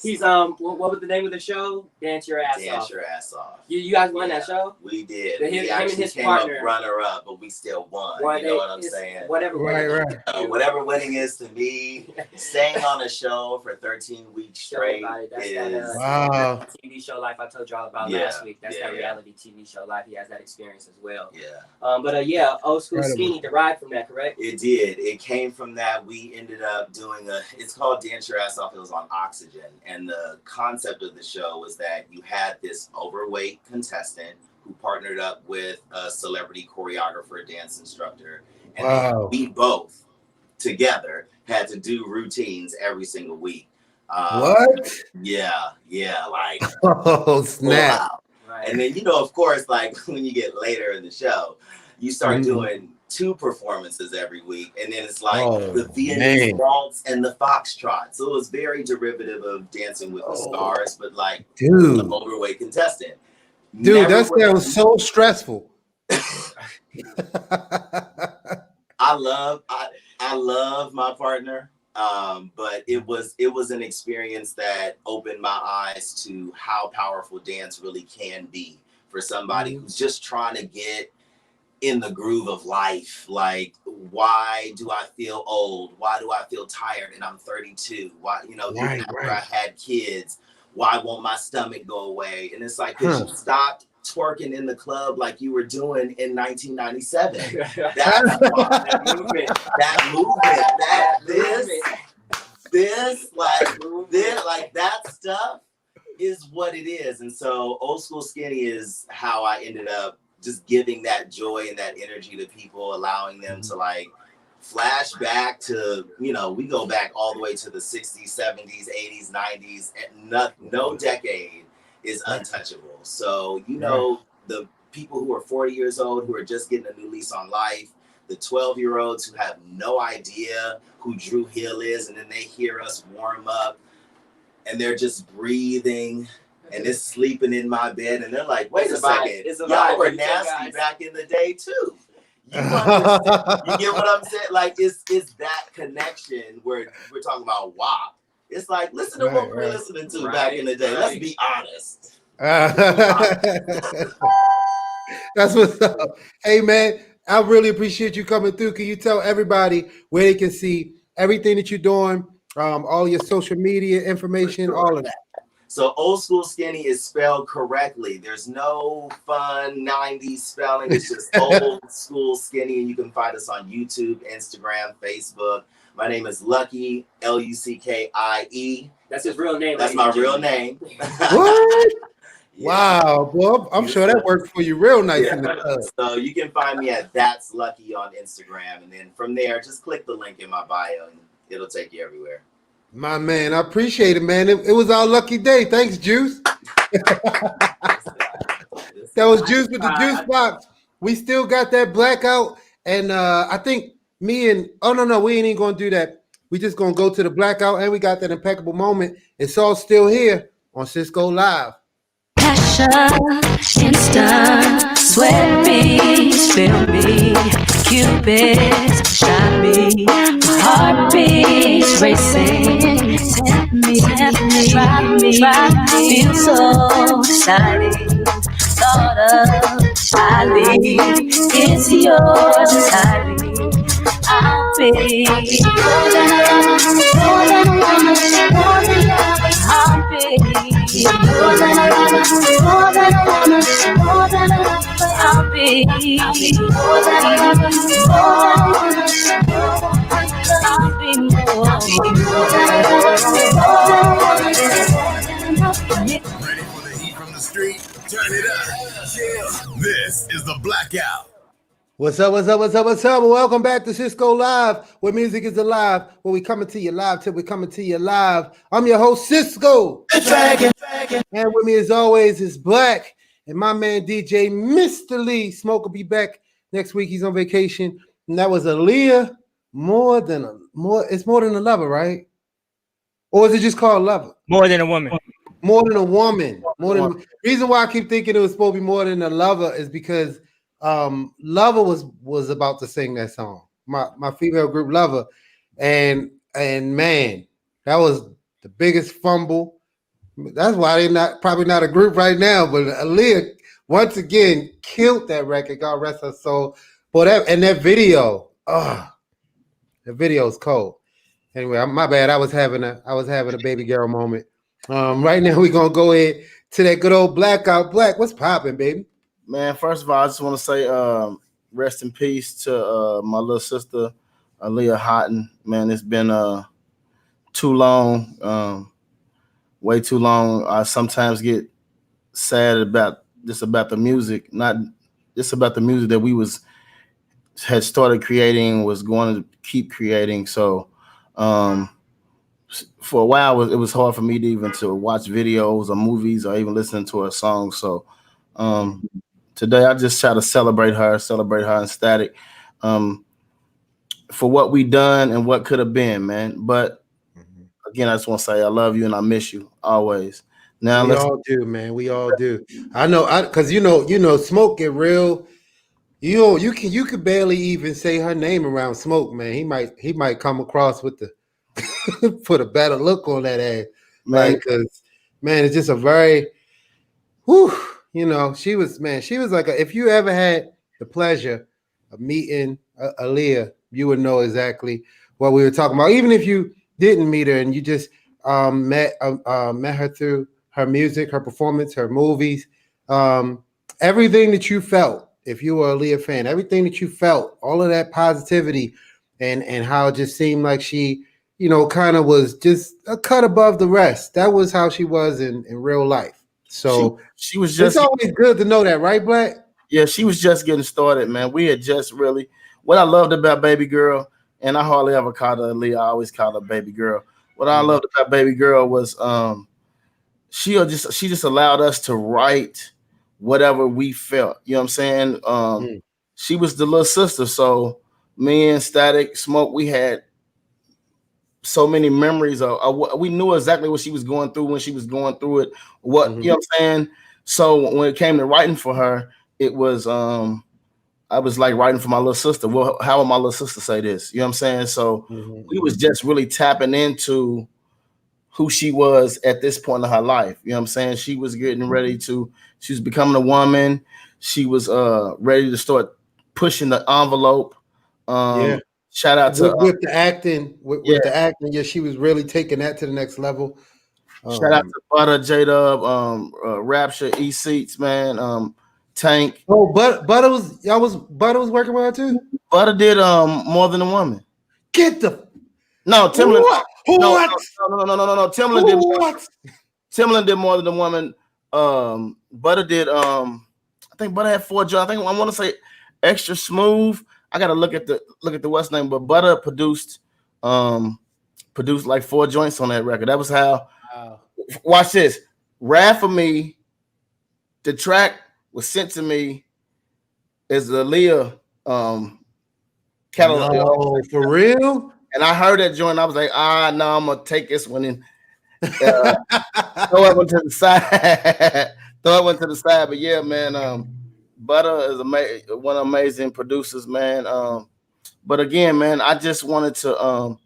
He's what was the name of the show? Dance Your Ass Off. Dance Your Ass Off. You guys won that show? We did. Him and his came partner up runner up, but we still won. You know what I'm saying? Whatever. Whatever winning is to me, staying on a show for 13 weeks straight is wow. TV show life I told you all about last week. That's that reality TV show life. He has that experience as well. Yeah. Old School Skinny derived from that, correct? It did. It came from that. We ended up doing it's called Dance Your Ass Off. It was on Oxygen. And the concept of the show was that you had this overweight contestant who partnered up with a celebrity choreographer, dance instructor, and we both together had to do routines every single week. What? Yeah, like oh snap! Wow. Right. And then of course, when you get later in the show, you start doing 2 performances every week, and then it's the Viennese waltz and the foxtrot. So it was very derivative of Dancing with the Stars, but the overweight contestant. Dude, that sounds so stressful. I love my partner, but it was an experience that opened my eyes to how powerful dance really can be for somebody who's just trying to get in the groove of life. Why do I feel old? Why do I feel tired and I'm 32? Why, after I had kids, why won't my stomach go away? And it's because you stopped twerking in the club like you were doing in 1997. That movement, that stuff is what it is. And so Old School Skinny is how I ended up just giving that joy and that energy to people, allowing them to flash back to, we go back all the way to the 60s, 70s, 80s, 90s, and no decade is untouchable. So, the people who are 40 years old, who are just getting a new lease on life, the 12-year-olds who have no idea who Drew Hill is, and then they hear us warm up, and they're just breathing, and it's sleeping in my bed, and they're like, wait a second, y'all were nasty back in the day too. You understand? You get what I'm saying? Like, it's that connection where we're talking about WAP. It's like, listen to what we're listening to back in the day. Let's be honest. That's what's up. Hey, man, I really appreciate you coming through. Can you tell everybody where they can see everything that you're doing, all your social media information, all of that? So Old School Skinny is spelled correctly. There's no fun 90s spelling. It's just Old School Skinny, and you can find us on YouTube, Instagram, Facebook. My name is Lucky, Luckie. That's his real name. That's my real name. What? Yeah. Wow, well, I'm sure that worked for you real nice in the club. So you can find me at That's Lucky on Instagram, and then from there, just click the link in my bio, and it'll take you everywhere. My man, I appreciate it, man. It was our lucky day. Thanks, Juice. That was Juice with the juice box. We still got that blackout, and I think me and we ain't even gonna do that. We just gonna go to the blackout, and we got that impeccable moment. It's all still here on SisQo Live. Passion, instant, sweat beats, feel me, Cupid's shot me, heartbeats racing, tempt me, drive me, feel so exciting, thought of highly, it's yours entirely, I'll be more than a lover, more than a woman, more than lover, I'll be more than a lover, more than a woman, more than a lover, I'll be more than a lover, more than a woman, I'll be more than a lover, more than a woman. Ready for the heat from the street? Turn it up. Yeah. This is the blackout. What's up? Welcome back to SisQo Live, where music is alive, where we coming to you live till we coming to you live. I'm your host, SisQo. And with me as always is Black and my man DJ Mr. Lee. Smoke will be back next week. He's on vacation. And that was Aaliyah. It's more than a lover, right? Or is it just called Lover? More than a woman. More than a woman. Reason why I keep thinking it was supposed to be more than a lover is because Lover was about to sing that song. My female group Lover. And man, that was the biggest fumble. That's why they're probably not a group right now. But Aaliyah once again killed that record. God rest her soul. But that video, the video's cold. Anyway, my bad. I was having a baby girl moment. Right now we're gonna go ahead to that good old blackout. Black, what's popping, baby? Man, first of all, I just want to say rest in peace to my little sister, Aaliyah Houghton. Man, it's been too long, way too long. I sometimes get sad about the music, not just about the music that we had started creating, was going to keep creating. So for a while, it was hard for me to watch videos or movies or even listen to her songs. So today, I just try to celebrate her in static for what we done and what could have been, man. But again, I just want to say I love you and I miss you always. Now we all do, man. We all do. I know, because you know, Smoke get real. You could barely even say her name around Smoke, man. He might come across with the put a better look on that ass, man. Because man, it's just a very, you know, she was like if you ever had the pleasure of meeting Aaliyah, you would know exactly what we were talking about. Even if you didn't meet her and you just met her through her music, her performance, her movies, everything that you felt, if you were a Aaliyah fan, everything that you felt, all of that positivity and how it just seemed like she, you know, kind of was just a cut above the rest. That was how she was in real life. So she was just. It's always good to know that, right, Black? Yeah, she was just getting started, man. We had just really. What I loved about Baby Girl, and I hardly ever called her Aaliyah. I always called her Baby Girl. What I loved about Baby Girl was she just allowed us to write whatever we felt. You know what I'm saying? She was the little sister, so me and Static Smoke, we had so many memories of what we knew exactly what she was going through when she was going through it. What you know what I'm saying? So when it came to writing for her, it was I was like writing for my little sister. Well, how would my little sister say this? You know what I'm saying? So we was just really tapping into who she was at this point in her life. You know what I'm saying? She was getting ready to, she was becoming a woman. She was ready to start pushing the envelope. Shout out to with the acting, with the acting. Yeah, she was really taking that to the next level. Shout out to Butter, J-Dub, Rapture, E-Seats, man. Tank. Oh, Butter was working with her too? Butter did More Than a Woman. Get the no Timbaland. What? No. Timbaland did what? Timbaland did More Than a Woman. Butter did I think Butter had 4 jobs. I want to say Extra Smooth. I gotta look at the what's name, but Butter produced like 4 joints on that record. That was how. Wow. Watch this. Rap for Me. The track was sent to me as the Aaliyah catalog. No, for real? And I heard that joint. I was like, no, I'm gonna take this one and throw it one to the side. But yeah, man. Butter is one of amazing producers, man. But again, man, I just wanted to.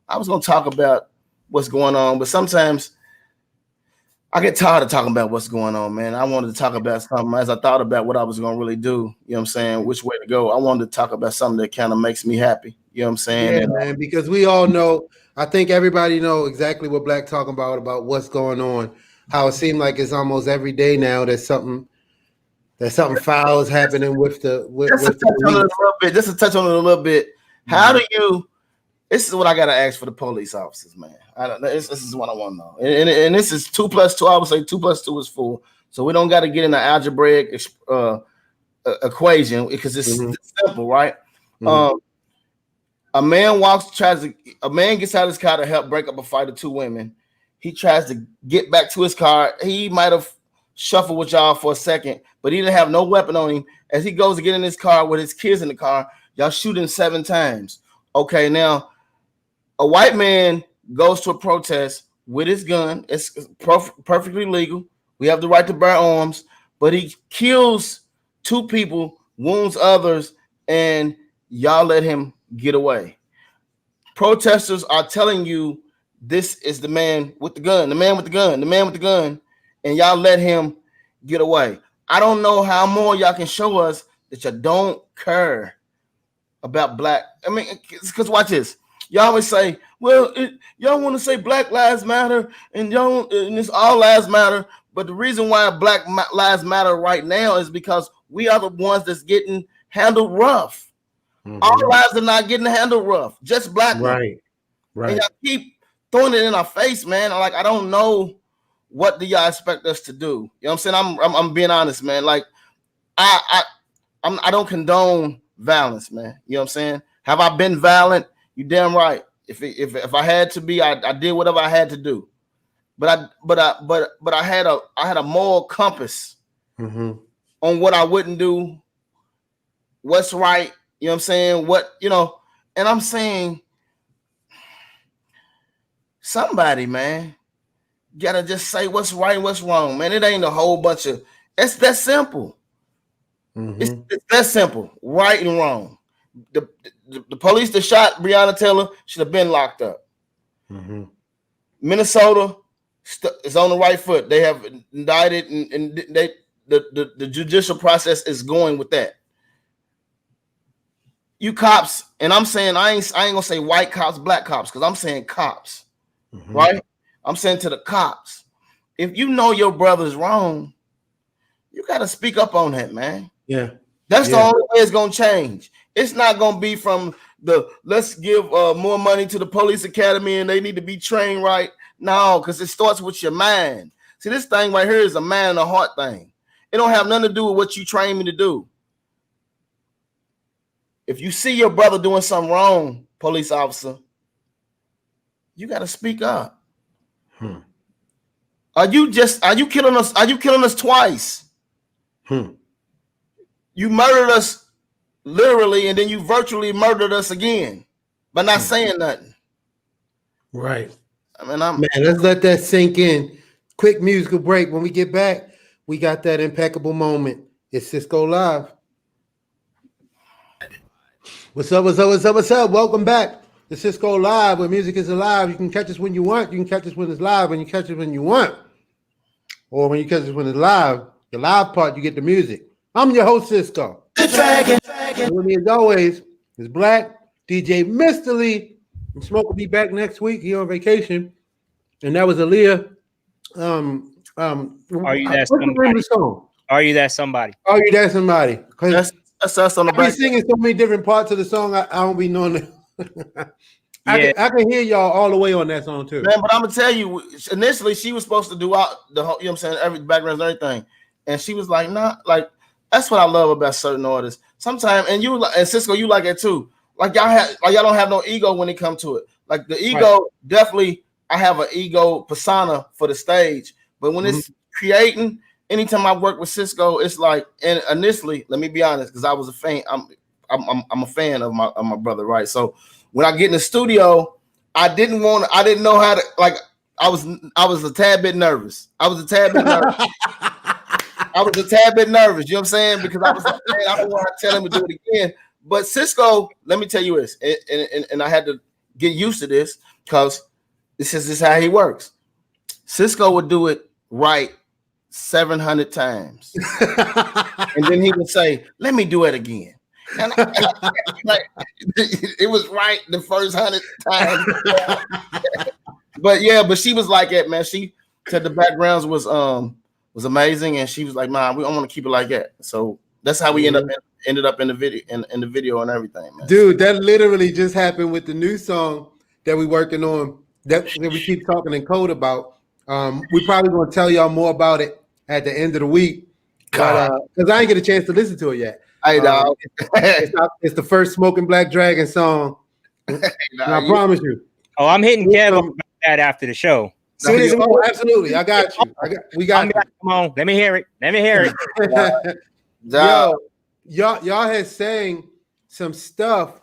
I was gonna talk about what's going on, but sometimes I get tired of talking about what's going on, man. I wanted to talk about something as I thought about what I was going to really do. You know what I'm saying? Which way to go. I wanted to talk about something that kind of makes me happy. You know what I'm saying? Yeah, man, because we all know, I think everybody know exactly what Black talking about what's going on. How it seems like it's almost every day now that something foul is happening with the just to touch on it a little bit. How do you? This is what I gotta ask for the police officers, man. This is what I want to know, and this is 2 + 2. I would say 2 + 2 is 4, so we don't got to get in the algebraic equation because it's simple, right? A man gets out of his car to help break up a fight of 2 women. He tries to get back to his car. He might have shuffled with y'all for a second, but he didn't have no weapon on him. As he goes to get in his car with his kids in the car, y'all shoot him 7 times. Okay, now a white man goes to a protest with his gun. It's perfectly legal. We have the right to bear arms, but he kills 2 people, wounds others, and y'all let him get away. Protesters are telling you this is the man with the gun, and y'all let him get away. I don't know how more y'all can show us that you don't care about black. I mean, because watch this. Y'all always say, well, y'all want to say Black Lives Matter and it's all lives matter. But the reason why Black Lives Matter right now is because we are the ones that's getting handled rough. All lives are not getting handled rough, just black ones. Right. And y'all keep throwing it in our face, man. Like, I don't know what do y'all expect us to do. You know what I'm saying? I'm being honest, man. Like, I don't condone violence, man. You know what I'm saying? Have I been violent? You damn right. If I had to be, I did whatever I had to do. But I had a moral compass on what I wouldn't do, what's right. You know what I'm saying? And I'm saying somebody, man, gotta just say what's right and what's wrong, man. It ain't a whole bunch of. It's that simple. It's that simple, right and wrong. The police that shot Breonna Taylor should have been locked up. Minnesota is on the right foot. They have indicted, and the judicial process is going with that. You cops, and I'm saying I ain't gonna say white cops, black cops, because I'm saying cops, right? I'm saying to the cops, if you know your brother's wrong, you gotta speak up on that, man. Yeah. That's the only way it's gonna change. It's not gonna be from let's give more money to the police academy and they need to be trained right. No, because it starts with your mind. See, this thing right here is a mind and a heart thing. It don't have nothing to do with what you train me to do. If you see your brother doing something wrong, police officer, you got to speak up. Are you killing us? Are you killing us twice? You murdered us literally, and then you virtually murdered us again by not saying nothing. Right. I mean, man, let's let that sink in. Quick musical break. When we get back, we got that impeccable moment. It's SisQo Live. What's up? Welcome back to SisQo Live, where music is alive. You can catch us when you want. You can catch us when it's live, when you catch us when you want. Or when you catch us when it's live, the live part, you get the music. I'm your host, SisQo. With me as always is Black, DJ Mr. Lee, and Smoke will be back next week. He on vacation. And that was Aaliyah. Are you that somebody? Are you that somebody? Are you that somebody? That's us on the back. I be singing so many different parts of the song. I don't be knowing it. I can hear y'all all the way on that song too. Man, but I'm gonna tell you, initially she was supposed to do out the whole, you know what I'm saying, every background and everything. And she was like, nah, like that's what I love about certain artists. Sometimes, and you and SisQo, you like it too. Like y'all don't have no ego when it comes to it. Like the ego, definitely I have an ego persona for the stage. But when it's creating, anytime I work with SisQo, it's like, and initially, let me be honest, because I was a fan. I'm a fan of my brother, right? So when I get in the studio, I didn't know how to, like, I was a tad bit nervous. I was a tad bit nervous. You know what I'm saying? Because I was like, man, I don't want to tell him to do it again. But SisQo, let me tell you this, and I had to get used to this because this is how he works. SisQo would do it right 700 times, and then he would say, "Let me do it again." And like, it was right the first 100 times. but she was like that, man. She said the backgrounds was amazing, and she was like, "Man, we don't want to keep it like that." So that's how we ended up in the video and everything, man. Dude, that literally just happened with the new song that we're working on that we keep talking in code about. We probably gonna tell y'all more about it at the end of the week, because I ain't get a chance to listen to it yet. Hey, dog. It's the first Smoking Black Dragon song. Hey, I promise you. Oh, I'm hitting Kev about that after the show. Absolutely, I got you. We got you. Come on, let me hear it. Yo, y'all had saying some stuff.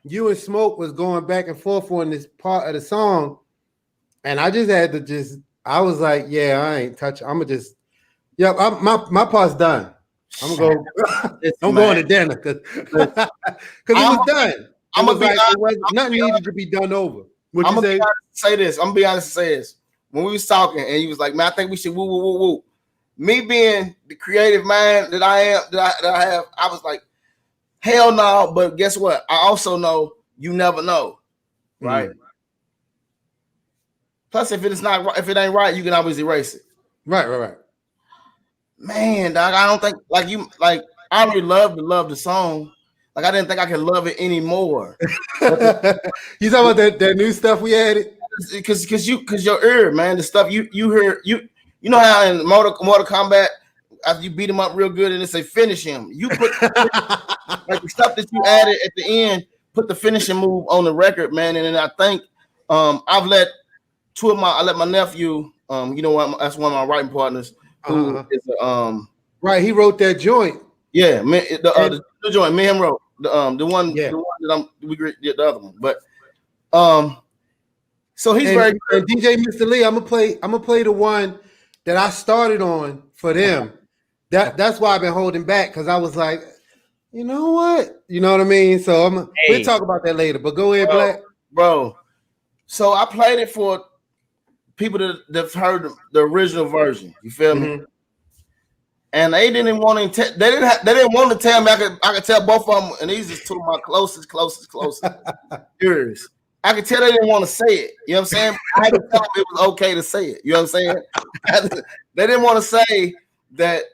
You and Smoke was going back and forth on this part of the song, and I just had to I was like, yeah, I ain't touch. I'm gonna just, my part's done. I'm gonna go. I'm going to dinner because it was done. Nothing needed to be done over. I'm gonna be honest and say this. When we was talking, and he was like, "Man, I think we should woo woo woo woo." Me being the creative mind that I am, that I have, I was like, "Hell no!" But guess what? I also know you never know, right? Plus, if it ain't right, you can always erase it. Right. Man, dog, I don't think I already love the song. Like I didn't think I could love it anymore. You talking about that new stuff we added? Because your ear, man, the stuff you hear, you know how in Mortal Kombat, after you beat him up real good and they say finish him, you put like the stuff that you added at the end, put the finishing move on the record, man. And then I think I let my nephew, you know what, that's one of my writing partners who is right. He wrote that joint. Yeah, man, the joint, me and him wrote the one that we did the other one, but so he's very good. And DJ Mr. Lee, I'm gonna play the one that I started on for them. That's why I've been holding back, because I was like, you know what? You know what I mean? So we'll talk about that later. But go ahead, Black. Bro. So I played it for people that've heard the original version. You feel me? And they didn't want to. They didn't want to tell me. I could tell both of them, and these is two of my closest. Yours. I could tell they didn't want to say it. You know what I'm saying? I had to tell them it was okay to say it. You know what I'm saying? They didn't want to say that,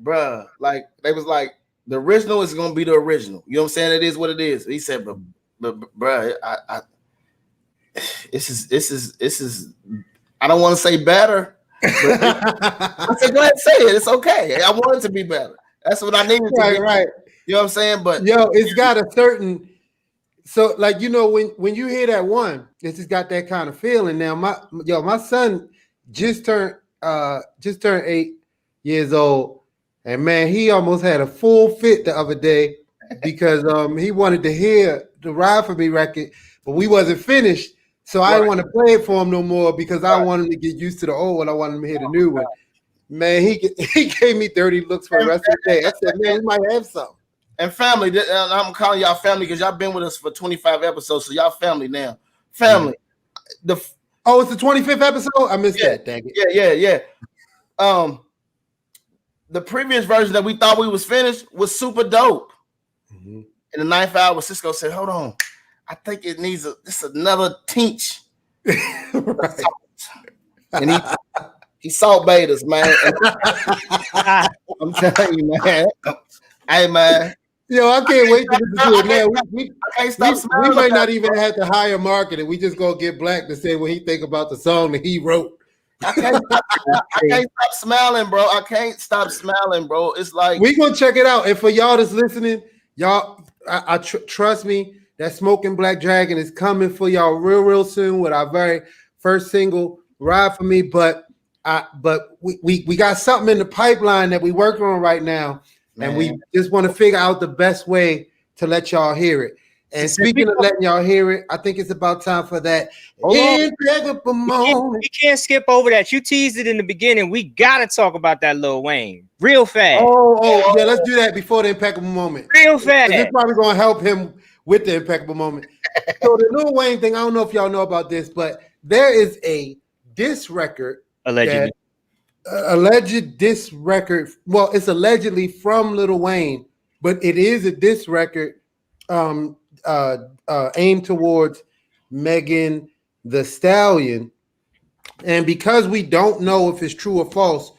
bruh. Like they was like, the original is gonna be the original. You know what I'm saying? It is what it is. He said, but bruh, this is. I don't want to say better. I said, go ahead and say it. It's okay. I want it to be better. That's what I needed to be. Right. You know what I'm saying? But it's got a certain. So, like, you know, when you hear that one, it's just got that kind of feeling. Now, my son just turned 8 years old, and man, he almost had a full fit the other day. because he wanted to hear the Ride For Me record, but we wasn't finished. So I didn't want to play it for him no more because I want him to get used to the old one. I want him to hear the new one. Man, he gave me dirty looks for the rest of the day. I said, man, we might have something. And family, I'm calling y'all family because y'all been with us for 25 episodes, so y'all family now. Family. It's the 25th episode? I missed that, dang it. Yeah. The previous version that we thought we was finished was super dope. In the 9th hour, SisQo said, hold on. I think it needs just another tinge. Right. And he salt bait us, man. I'm telling you, man. Hey, man. Yo, I can't wait to do it now. We might not even have to hire marketing. We just gonna get Black to say what he think about the song that he wrote. I can't stop smiling, bro. I can't stop smiling, bro. It's like we gonna check it out. And for y'all that's listening, y'all, trust me, that Smoking Black Dragon is coming for y'all real soon with our very first single, Ride For Me. But we got something in the pipeline that we working on right now. Man. And we just want to figure out the best way to let y'all hear it. And speaking of letting y'all hear it, I think it's about time for that. We can't skip over that. You teased it in the beginning. We gotta talk about that Lil Wayne real fast. Oh, yeah, let's do that before the impeccable moment. Real fast. This is probably gonna help him with the impeccable moment. So the Lil Wayne thing, I don't know if y'all know about this, but there is a diss record. Allegedly. Alleged diss record. Well, it's allegedly from Lil Wayne, but it is a diss record aimed towards Megan Thee Stallion. And because we don't know if it's true or false,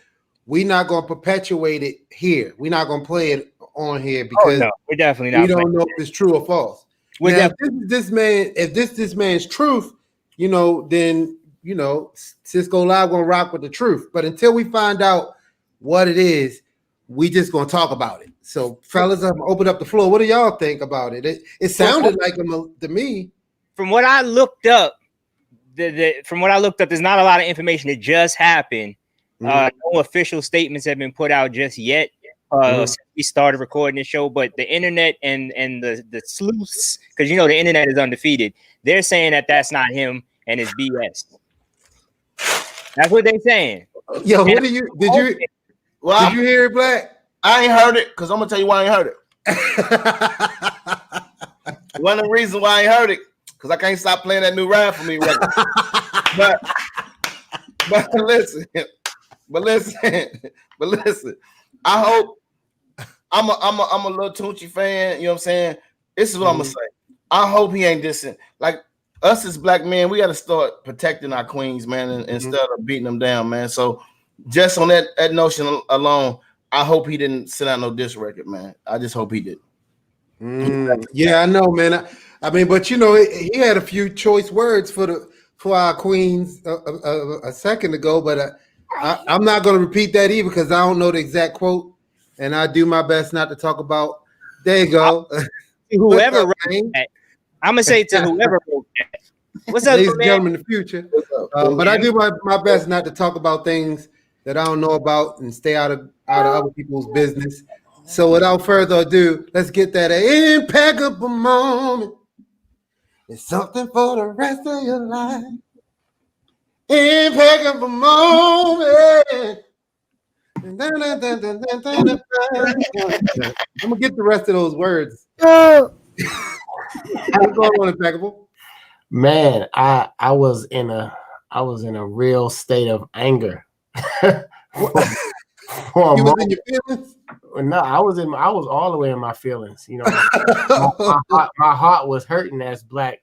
we're not going to perpetuate it here. We're not going to play it on here because we're definitely not. We don't know if it's true or false. Now, if this man's truth, then SisQo Live gonna rock with the truth. But until we find out what it is, we just gonna talk about it. So, fellas, I'm open up the floor. What do y'all think about it? It sounded like him to me. From what I looked up, there's not a lot of information that just happened. No official statements have been put out just yet. Since we started recording this show, but the internet and the sleuths, because the internet is undefeated, they're saying that that's not him and it's BS. That's what they're saying. Yo, did you hear it, Black? I ain't heard it because I'm gonna tell you why I ain't heard it. One of the reasons why I ain't heard it because I can't stop playing that new Ride For Me record. but listen. I hope I'm a Lil Tunechi fan. You know what I'm saying? This is what I'm gonna say. I hope he ain't dissing. Like us as black men, we got to start protecting our queens, man, instead of beating them down, man. So just on that notion alone, I hope he didn't send out no diss record, man. I just hope he did. Yeah, I know, man. I mean, but he had a few choice words for our queens a second ago, but I'm not going to repeat that either because I don't know the exact quote, and I do my best not to talk about. There you go. Whoever wrote that, I'm gonna say to whoever wrote that. What's up, ladies and gentlemen in the future? But I do my best not to talk about things that I don't know about and stay out of other people's business. So without further ado, let's get that impeccable moment. It's something for the rest of your life. Impeccable moment. I'm gonna get the rest of those words. How you going on, Impeccable? Man, I was in a real state of anger. You was in your feelings? No, I was all the way in my feelings. My heart was hurting as Black,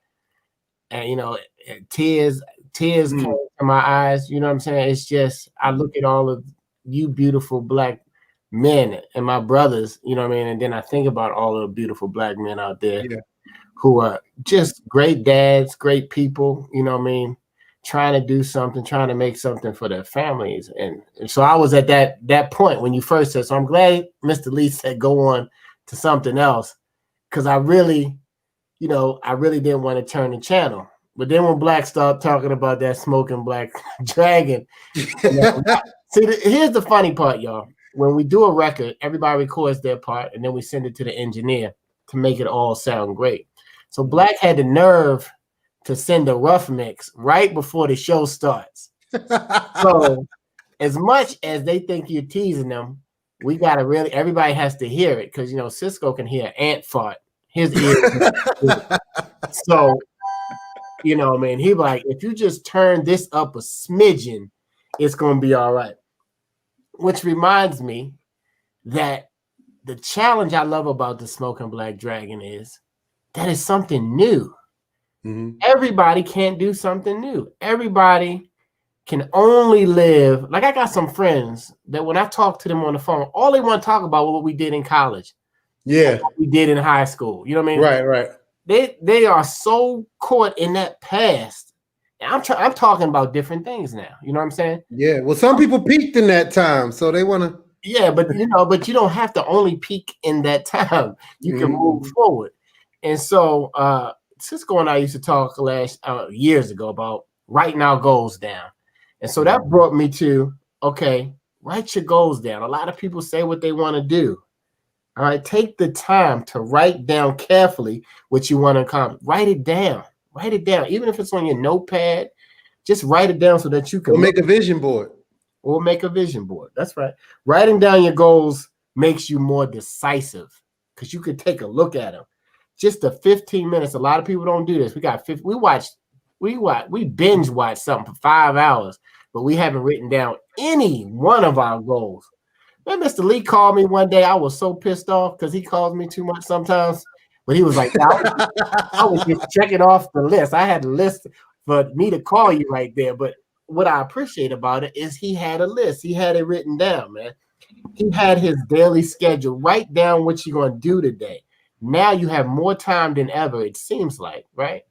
and tears came to my eyes. You know what I'm saying? It's just I look at all of you beautiful Black men and my brothers. You know what I mean? And then I think about all of the beautiful Black men out there who are just great dads, great people. You know what I mean? Trying to do something, trying to make something for their families. And so I was at that point when you first said, so I'm glad Mr. Lee said go on to something else, because I really didn't want to turn the channel. But then when Black started talking about that Smoking Black Dragon, see, here's the funny part, y'all. When we do a record, everybody records their part, and then we send it to the engineer to make it all sound great. So Black had the nerve to send a rough mix right before the show starts. So as much as they think you're teasing them, we gotta really, everybody has to hear it, because SisQo can hear ant fart. His ears. So man, he like, if you just turn this up a smidgen, it's gonna be all right. Which reminds me that the challenge I love about the Smoking Black Dragon is that it's something new. Mm-hmm. Everybody can't do something new. Everybody can only live. Like, I got some friends that when I talk to them on the phone, all they want to talk about what we did in college. Yeah. What we did in high school. You know what I mean? Right. They are so caught in that past. I'm talking about different things now. You know what I'm saying? Yeah. Well, some people peaked in that time, so they want to. Yeah, but but you don't have to only peak in that time. You can move forward. And so SisQo and I used to talk years ago about writing our goals down. And so that brought me to, okay, write your goals down. A lot of people say what they want to do. All right, take the time to write down carefully what you want to accomplish. Write it down. Write it down. Even if it's on your notepad, just write it down so that you can make a vision board. Or make a vision board. That's right. Writing down your goals makes you more decisive, because you can take a look at them. Just the 15 minutes. A lot of people don't do this. We binge watch something for 5 hours, but we haven't written down any one of our goals. Man, Mr. Lee called me one day. I was so pissed off because he calls me too much sometimes. But he was like, I was just checking off the list. I had a list for me to call you right there. But what I appreciate about it is he had a list. He had it written down, man. He had his daily schedule. Write down what you're going to do today. Now you have more time than ever, it seems like, right?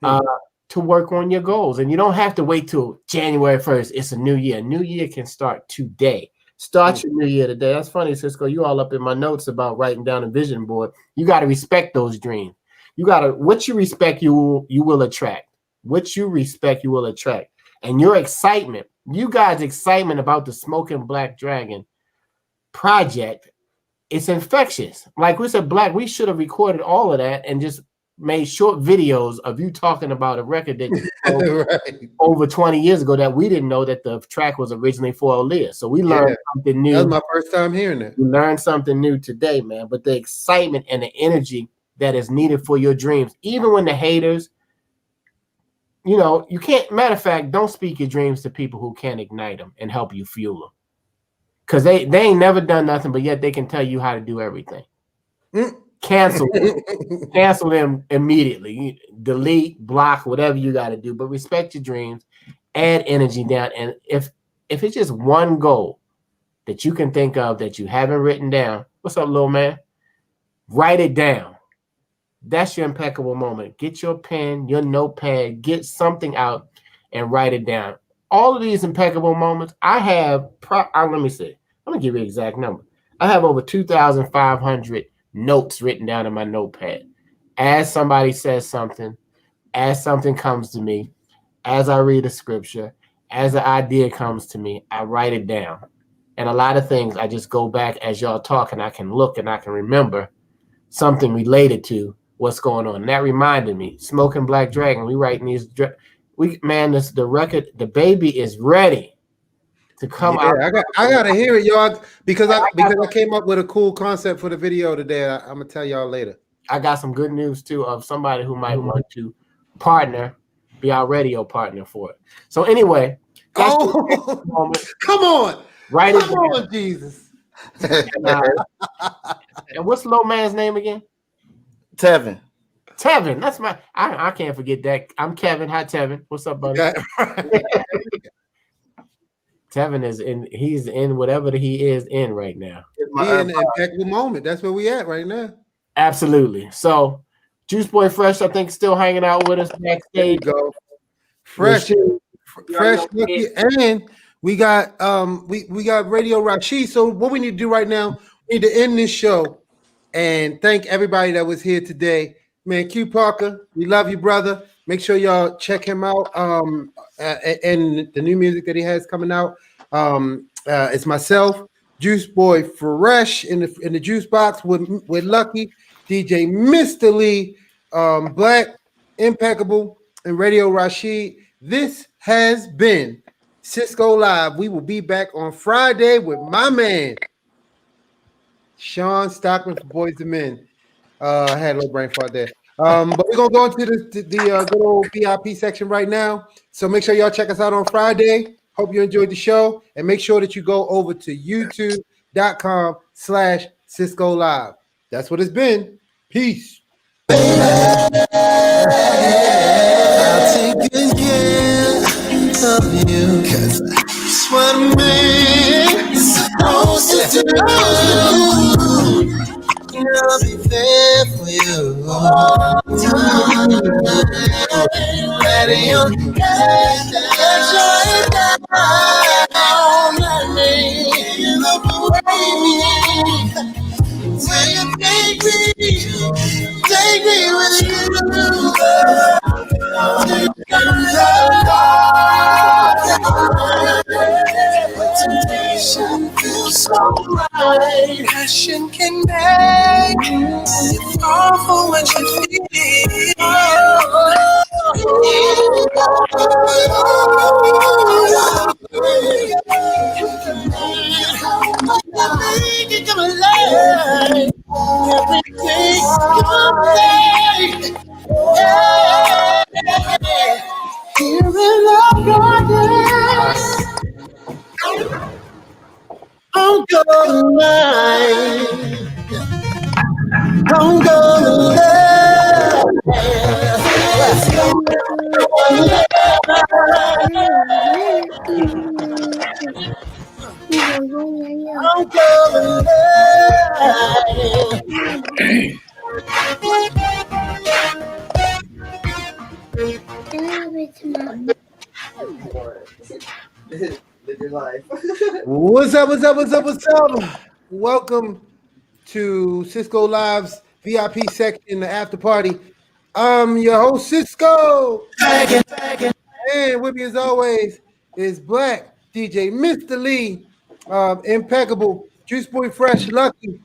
To work on your goals. And you don't have to wait till January 1st. It's a new year. A new year can start today. Start your new year today. That's funny, SisQo. You all up in my notes about writing down a vision board. You got to respect those dreams. What you respect, you will attract. What you respect, you will attract. And your excitement, you guys' excitement about the Smoking Black Dragon project, it's infectious. Like we said, Black, we should have recorded all of that and just made short videos of you talking about a record that you over 20 years ago that we didn't know that the track was originally for Aaliyah. So we learned something new. That was my first time hearing that. We learned something new today, man. But the excitement and the energy that is needed for your dreams, even when the haters, you can't, matter of fact, don't speak your dreams to people who can't ignite them and help you fuel them. Because they ain't never done nothing, but yet they can tell you how to do everything. Cancel them immediately. Delete, block, whatever you got to do. But respect your dreams, add energy down. And if it's just one goal that you can think of that you haven't written down, what's up, little man? Write it down. That's your impeccable moment. Get your pen, your notepad, get something out and write it down. All of these impeccable moments, I have, let me see. I'm going to give you an exact number. I have over 2,500 notes written down in my notepad. As somebody says something, as something comes to me, as I read a scripture, as an idea comes to me, I write it down. And a lot of things, I just go back as y'all talk and I can look and I can remember something related to what's going on. And that reminded me, Smoking Black Dragon, we writing these, the record, the baby is ready to come out. I gotta hear it, y'all, because I came up with a cool concept for the video today. I'm gonna tell y'all later. I got some good news too of somebody who might want to partner, be our radio partner for it. So anyway, come on, right? Come on, Jesus. And what's low man's name again? Tevin. That's my. I can't forget that. I'm Kevin. Hi, Tevin. What's up, buddy? Tevin is in. He's in whatever he is in right now. He's in an impeccable moment. That's where we at right now. Absolutely. So, Juice Boy Fresh, I think, still hanging out with us backstage. There you go. Fresh, Lucky, and we got we got Radio Rashid. So what we need to do right now, we need to end this show and thank everybody that was here today. Man, Q Parker, we love you, brother. Make sure y'all check him out. And the new music that he has coming out. It's myself, Juice Boy Fresh in the juice box with Lucky. DJ Mr. Lee, Black, Impeccable, and Radio Rashid. This has been SisQo Live. We will be back on Friday with my man, Sean Stockman for Boys and Men. I had a little brain fart there. But we're gonna go into the good old VIP section right now. So make sure y'all check us out on Friday. Hope you enjoyed the show, and make sure that you go over to youtube.com/SisQo Live. That's what it's been. Peace. I'll take good care of you, 'cause that's what a man's supposed to do. I'll be there for you. Ready on hand, shine down, let me in the Will you take me with you? Temptation feels so right. Passion can make you fall for what you feel. Everything come alive. Everything come alive. Here in love garden, I'm gonna lie. I'm gonna love. I'm gonna Live your life. What's up? Welcome to SisQo Live's VIP section, the after party. I'm your host, SisQo. And with me as always is Black, DJ Mr. Lee, Impeccable, Juice Boy Fresh, Lucky,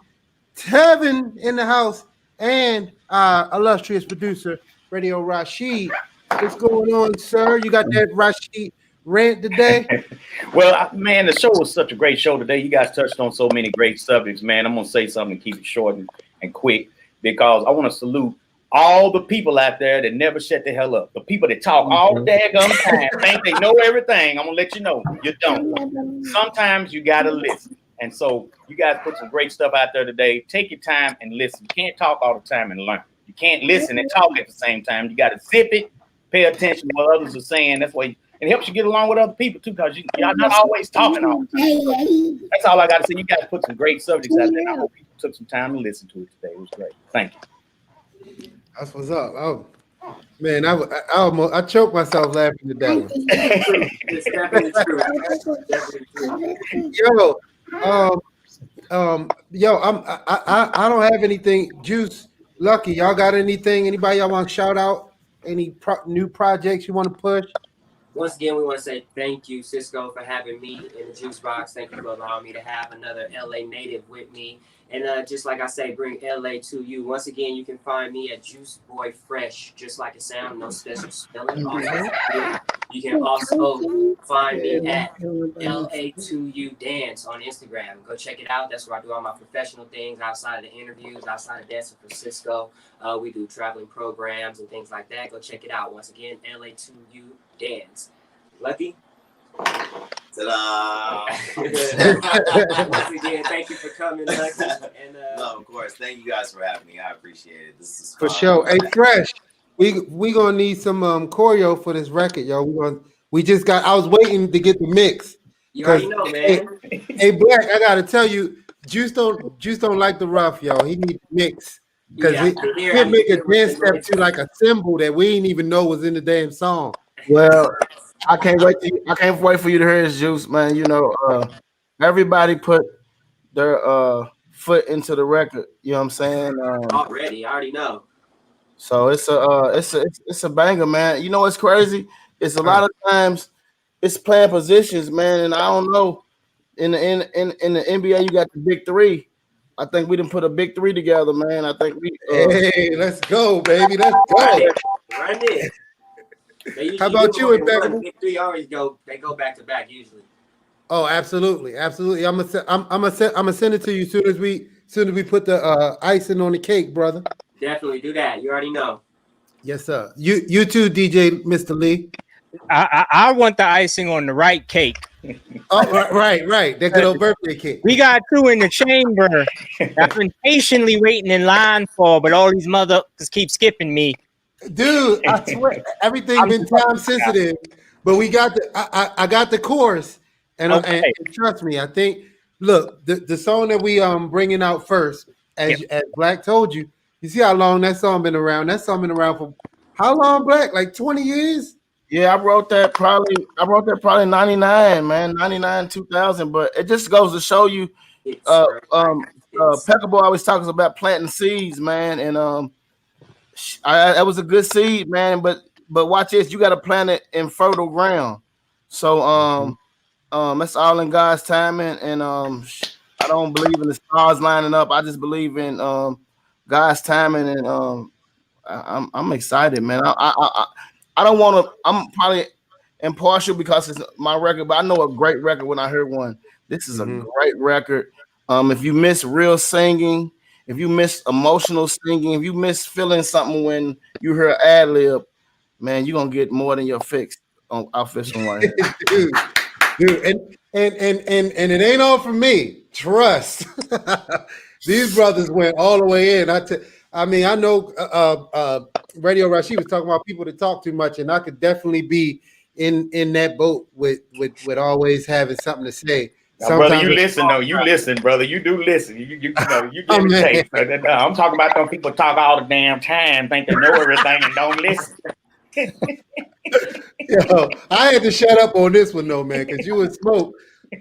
Tevin in the house, and our illustrious producer, Radio Rashid. What's going on, sir? You got that Rashid rant today? Well, man, the show was such a great show today. You guys touched on so many great subjects, man. I'm going to say something to keep it short and quick, because I want to salute all the people out there that never shut the hell up. The people that talk all the daggum time, think they know everything. I'm going to let you know, you don't. Sometimes you got to listen. And so you guys put some great stuff out there today. Take your time and listen. You can't talk all the time and learn. You can't listen and talk at the same time. You got to zip it, pay attention to what others are saying. That's why it helps you get along with other people too, because you're not always talking all the time. That's all I got to say. You guys put some great subjects out there. I hope people took some time to listen to it today. It was great. Thank you. That's what's up. Oh man, I choked myself laughing to that one. It's definitely true. I don't have anything. Juice, Lucky, y'all got anything? Anybody y'all want to shout out? Any new projects you want to push? Once again, we want to say thank you, SisQo, for having me in the juice box. Thank you for allowing me to have another LA native with me. And just like I say, bring LA to you. Once again, you can find me at Juice Boy Fresh, just like it sounds, no special spelling. You can also find me at LA2U Dance on Instagram. Go check it out. That's where I do all my professional things outside of the interviews, outside of dancing for SisQo. We do traveling programs and things like that. Go check it out. Once again, LA2U Dance. Lucky? Ta-da! Once again, thank you for coming, Lucky. And, no, of course. Thank you guys for having me. I appreciate it. This is for fun. sure. Hey, Fresh, we gonna need some choreo for this record, yo. I was waiting to get the mix. You already know, man. Hey, Black, I gotta tell you, Juice don't like the rough, yo. He needs mix. Because he'll make a dance step to like a symbol that we didn't even know was in the damn song. Well, I can't wait for you to hear his Juice, man. You know, everybody put their foot into the record. You know what I'm saying? I already know. So it's a banger, man. You know what's crazy? It's a lot of times it's playing positions, man. And I don't know. In the NBA, you got the big three, I think we didn't put a big 3 together, man. I think we. Hey, let's go, baby. Let's go. Right there. How about you, Impeccable? Big 3 always go back to back usually. Oh, absolutely, absolutely. I'm gonna send it to you soon as we put the icing on the cake, brother. Definitely do that. You already know. Yes, sir. You too, DJ Mr. Lee. I want the icing on the right cake. Oh, right. That good old birthday cake. We got 2 in the chamber. I've been patiently waiting in line for, but all these motherfuckers keep skipping me. Dude, I swear everything's been time sensitive, but we got I got the chorus, and, Okay. and trust me, I think. Look, the song that we bringing out first, as Black told you. You see how long that song been around? That song been around for how long, Black? Like 20 years? Yeah, I wrote that probably 99, man, 99, 2000. But it just goes to show you, Peckerboy always talks about planting seeds, man, and that was a good seed, man. But watch this, you got to plant it in fertile ground. So that's all in God's timing, and I don't believe in the stars lining up. I just believe in God's timing, and I'm excited, man. I don't want to. I'm probably impartial because it's my record, but I know a great record when I hear one. This is a great record. If you miss real singing, if you miss emotional singing, if you miss feeling something when you hear ad lib, man, you're gonna get more than your fix on Official One. Dude, and it ain't all for me. Trust. These brothers went all the way in. I mean, I know Radio Rush, he was talking about people that talk too much, and I could definitely be in that boat with always having something to say. Now, brother, you listen though. You listen, brother. You do listen. You give it taste. I'm talking about them people talk all the damn time, think they know everything and don't listen. Yo, I had to shut up on this one though, man, because you would smoke.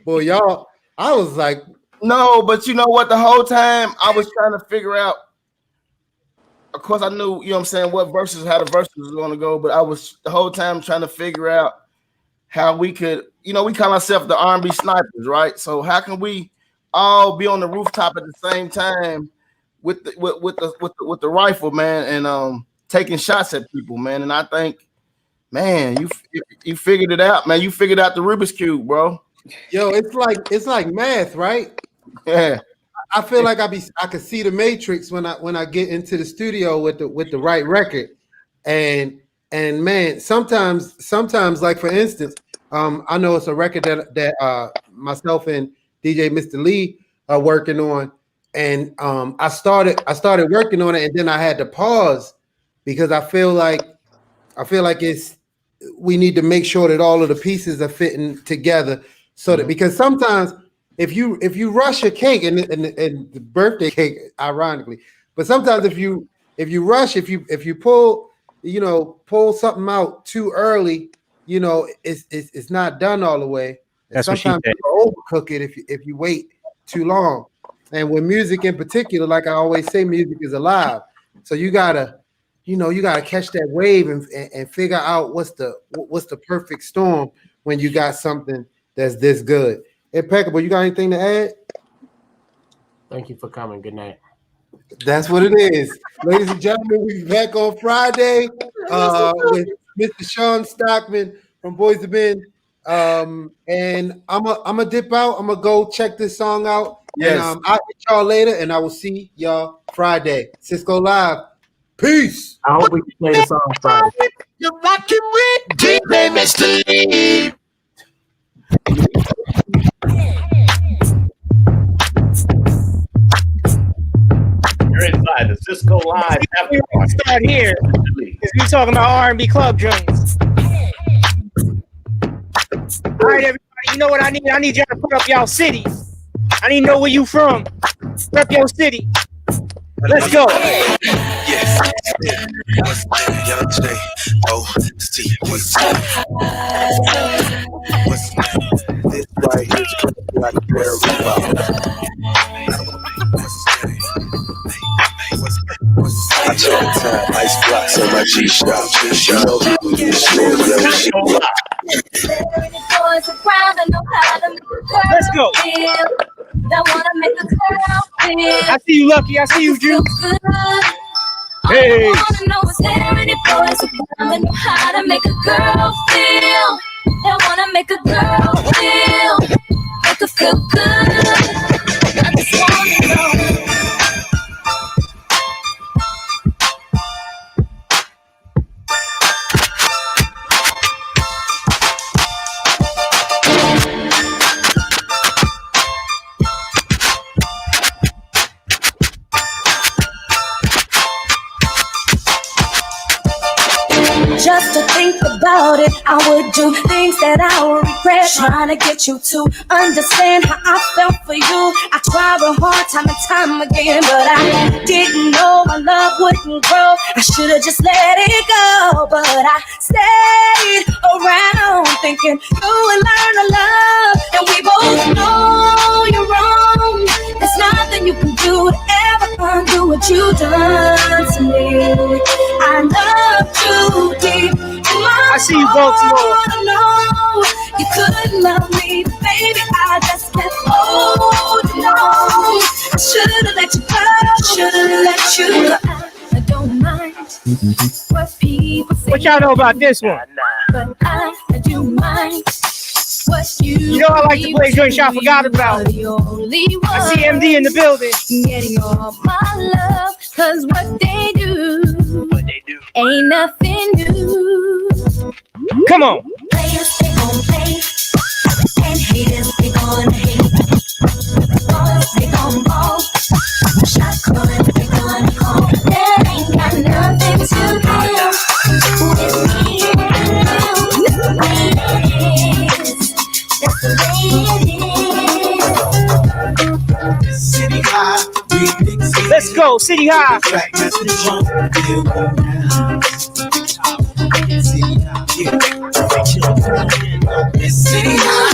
Boy, y'all, I was like, no, but you know what? The whole time I was trying to figure out. Of course, I knew, you know what I'm saying, how the verses was going to go, but I was the whole time trying to figure out how we could, we call ourselves the R&B snipers, right? So how can we all be on the rooftop at the same time with the rifle, man, and taking shots at people, man? And I think, man, you figured it out, man. You figured out the Rubik's Cube, bro. Yo, it's like math, right? Yeah. I feel like I could see the matrix when I get into the studio with the right record, and man, sometimes like for instance, I know it's a record that myself and DJ Mr. Lee are working on, and I started working on it, and then I had to pause because I feel like we need to make sure that all of the pieces are fitting together, so that because sometimes. If you rush a cake and the birthday cake, ironically, but sometimes if you rush, if you pull something out too early, it's not done all the way. And sometimes you overcook it if you wait too long. And with music in particular, like I always say, music is alive. So you gotta catch that wave and figure out what's the perfect storm when you got something that's this good. Impeccable. You got anything to add? Thank you for coming. Good night. That's what it is. Ladies and gentlemen, we'll be back on Friday with Mr. Sean Stockman from Boys of Men. And I'm a dip out. I'm gonna go check this song out. Yes. And I'll get y'all later, and I will see y'all Friday. SisQo Live. Peace. I hope we can play the song Friday. You're rocking with DJ Mr. Lee. You're inside the SisQo Live. We start here because we talking about R&B club joints. All right, everybody. You know what I need? I need y'all to put up y'all cities. I need to know where you from. Put up your city. Let's go. Yes. Young J. O.C. What's this right here is like a prayer I check the time, ice blocks on my G-Shock. You know people get slow, young shit. Let's go. that wanna make a girl feel. I see you, Lucky. I see you, Juice. Hey. All I wanna know is there any boys who wanna know how to make a girl feel. That wanna make a girl feel. Make her feel good. I just wanna know. Just to think about it, I would do things that I would regret. Trying to get you to understand how I felt for you. I tried real hard time and time again, but I didn't know my love wouldn't grow. I should have just let it go, but I stayed around thinking you would learn to love. And we both know you're wrong. There's nothing you can do to ever undo what you done to me. I loved you deep. I see you, Baltimore. No, you couldn't love me, baby. I just can't hold you. No, I should've let you go. Should've let you go. I don't mind what people say. What y'all know about this one? But I do mind what you know I like to play Joint Shot Forgot About. I see MD in the building. Getting all my love, cause what they do ain't nothing new. Come on. Players, they gon' play, and haters, they gon' hate. Ballers, they gon' ball. Shot callers, they gon' call. There ain't got nothing to do with me and you. That's the way it is. That's the way it is. City High, let's go, City High. City High.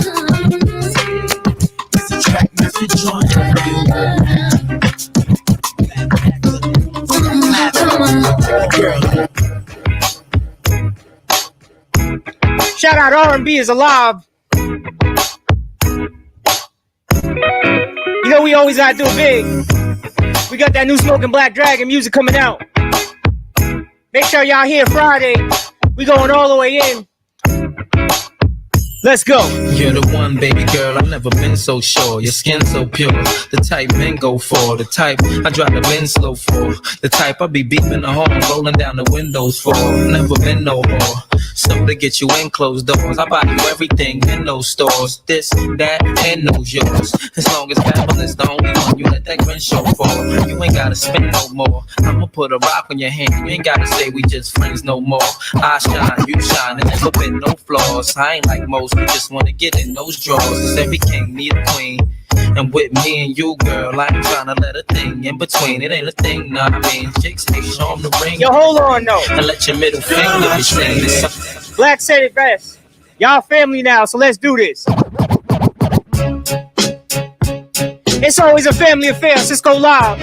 It's a track message joint. Shout out R&B is alive. You know we always gotta do it big. We got that new Smoking Black Dragon music coming out. Make sure y'all here Friday. We going all the way in. Let's go. You're the one, baby girl, I've never been so sure. Your skin so pure, the type men go for. The type I drive the Benz slow for. The type I be beeping the horn, rolling down the windows for. Never been no more. So to get you in closed doors, I buy you everything in those stores. This, that, and those yours. As long as Babylon's the only one you let that grin show for. You ain't gotta spend no more. I'ma put a rock on your hand. You ain't gotta say we just friends no more. I shine, you shine, and never been no flaws. I ain't like most, we just wanna get in those drawers. Cause every king need a queen. And with me and you, girl, I ain't tryna let a thing in between. It ain't a thing, nah, I mean, chicks, they show them the ring. Yo, hold on, no. And let your middle finger be seen. Black said it best. Y'all family now, so let's do this. It's always a family affair. SisQo Live.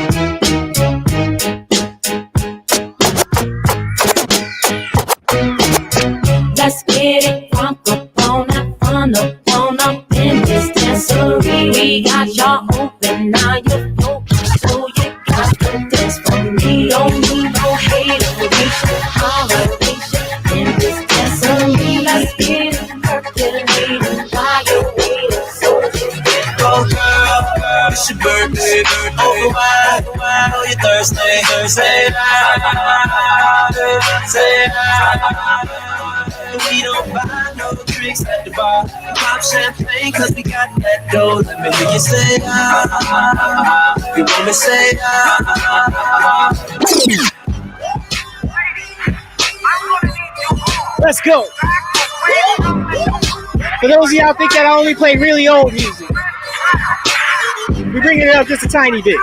Let's get it crunk up on up, on up in this dancery. We got y'all open, now you're open, so you got to dance for me. Don't need no hater, we should holleration in this dancery. Let's get it percolating while you're waiting, so just get go, girl, it's your birthday, over wine, know you're Thursday night, say we don't buy no drinks at the bar. Pop champagne cause we got that dough. Let me hear you say you want me to say Let's go. For those of y'all think that I only play really old music, we're bringing it up just a tiny bit.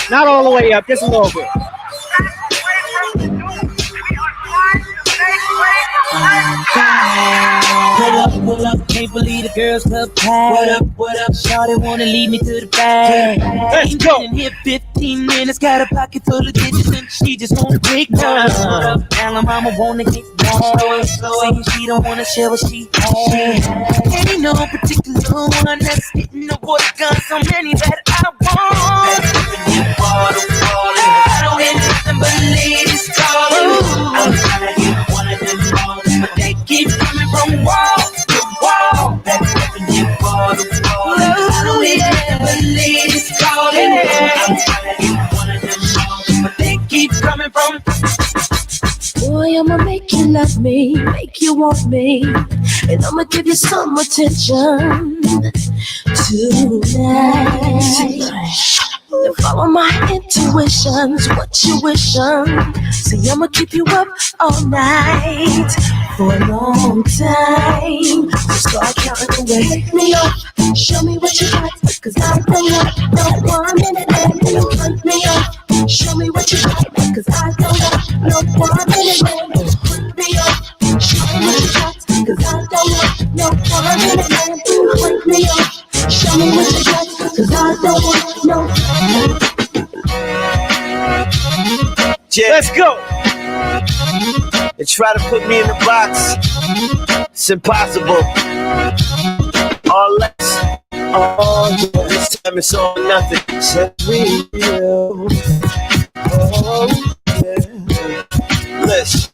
Not all the way up, just a little bit. Pull up, can't believe the girls club packed. What up, shawty wanna lead me to the bag. Let's go. Been here 15 minutes, got a pocket full of digits and she just wanna break down. What up, now mama wanna get down. Saying she don't wanna share what she has. Ain't no particular one that's getting no boy gun, so many that I love me, make you want me, and I'ma give you some attention tonight. And follow my intuitions, what you wishing. See, I'ma keep you up all night for a long time. So start counting away. Wake me up, show me what you got, cause I don't want no 1 minute and wake me up, show me what you got, cause I don't want no 1 minute and wake me up, show me what you got, cause I don't want no 1 minute and wake me up, show me what you got, cause I don't want no. Yeah. Let's go. They try to put me in the box. It's impossible. All less. Oh, yeah. This time it's all or nothing. Set me real. Oh, yeah. Listen.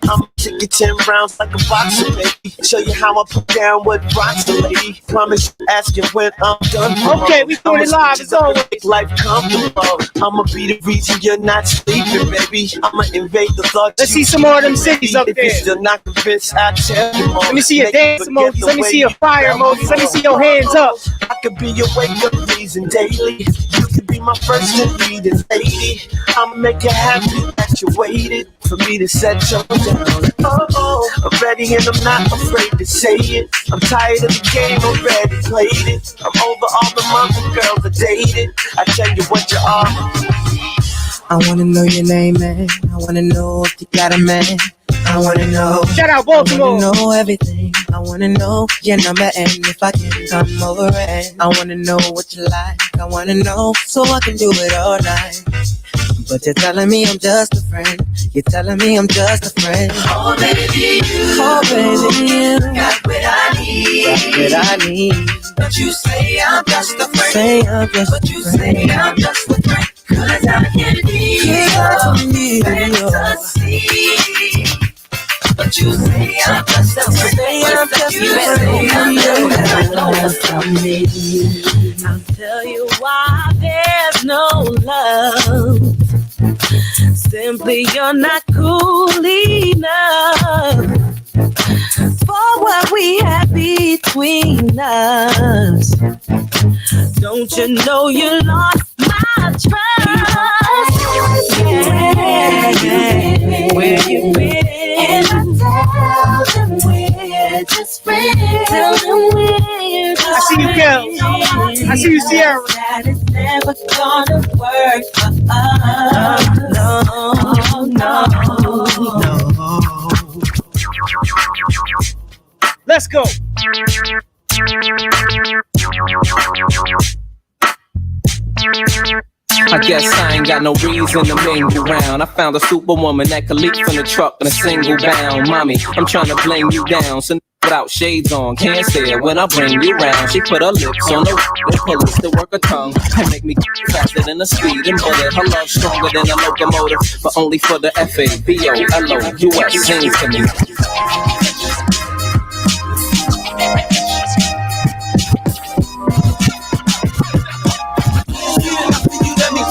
I'ma take you 10 rounds like a boxer, baby. Show you how I put down what rocks the lady. Promise you asking when I'm done. Okay, we doing it live. It's over. Make life comfortable. I'ma be the reason you're not sleeping, baby. I'ma invade the thought. Let's see some more of them cities up there. If you're still not convinced, I'll tell you more. Let me see your dance emojis. Let me see your fire emojis. Let me see your hands up. I could be your wake-up reason daily. You could be my first and leading lady. I'ma make you happy that you waited for me to set you down. Oh, I'm ready and I'm not afraid to say it. I'm tired of the game, already played it. I'm over all the moms and girls that dated. I tell you what you are. I wanna know your name, man. I wanna know if you got a man. I wanna know. Shout out Baltimore. I wanna know everything. I wanna know your number and if I can come over and I wanna know what you like. I wanna know so I can do it all night. But you're telling me I'm just a friend. You're telling me I'm just a friend. Oh baby, oh baby, you got what I need. Got what I need. But you say I'm just a friend. Say I'm just but you say I'm just a friend. Cause I can be your fantasy. But you say I'm just a friend. You say I'm just a friend. I'll tell you why there's no love. Simply you're not cool enough for what we have between us. Don't you know you lost my trust? Yeah. Where you been? And I tell them we're just friends. Tell them we're just I see you, Kel. I see you, Sierra. That is never gonna work for us. No. Let's go. I guess I ain't got no reason to mingle around. I found a superwoman that could leap from the truck in a single bound. Mommy, I'm trying to blame you down. So without shades on, can't say it when I bring you round. She put her lips on the pull it to work her tongue and make me faster than a speeding bullet. Her love stronger than a locomotive, but only for the FABOLOUS sings to me.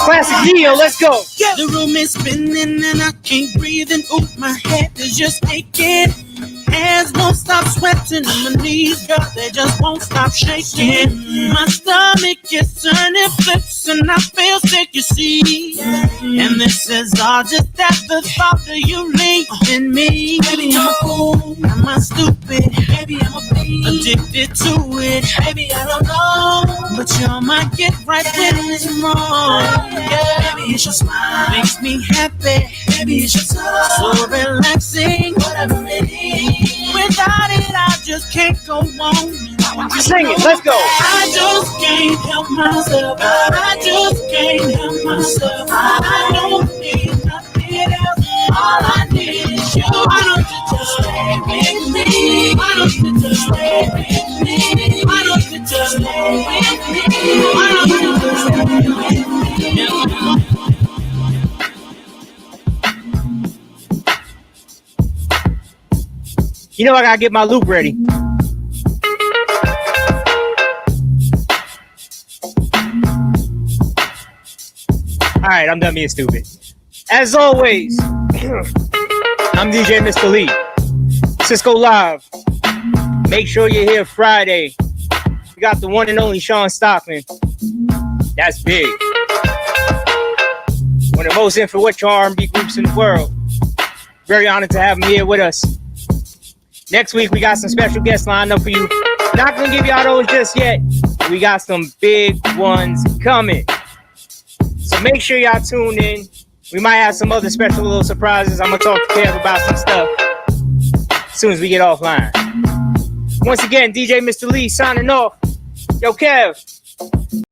Classic Neo, let's go. The room is spinning and I can't breathe and ooh, my head is just aching. Hands won't stop sweating and my knees, girl, they just won't stop shaking. My stomach is turning flips and I feel sick, you see. And this is all just at the thought of you leaving me. Baby, I'm a fool, am I stupid? Baby, I'm a fiend, addicted to it. Baby, I don't know, but you might get right when it's wrong. Yeah, baby, it's your smile makes me happy. Baby, it's your touch so relaxing. Whatever it is. Without it, I just can't go on. Sing it, let's go. I just can't help myself. I just can't help myself. I don't need nothing else. All I need is you. Why don't you just stay with me? Why don't you just stay with me? Why don't you just stay with me? Why don't you just stay with me? You know I gotta get my loop ready. All right, I'm done being stupid. As always, I'm DJ Mr. Lee. SisQo Live. Make sure you're here Friday. We got the one and only Sean Stockman. That's big. One of the most influential R&B groups in the world. Very honored to have him here with us. Next week, we got some special guests lined up for you. Not going to give y'all those just yet. We got some big ones coming. So make sure y'all tune in. We might have some other special little surprises. I'm going to talk to Kev about some stuff as soon as we get offline. Once again, DJ Mr. Lee signing off. Yo, Kev.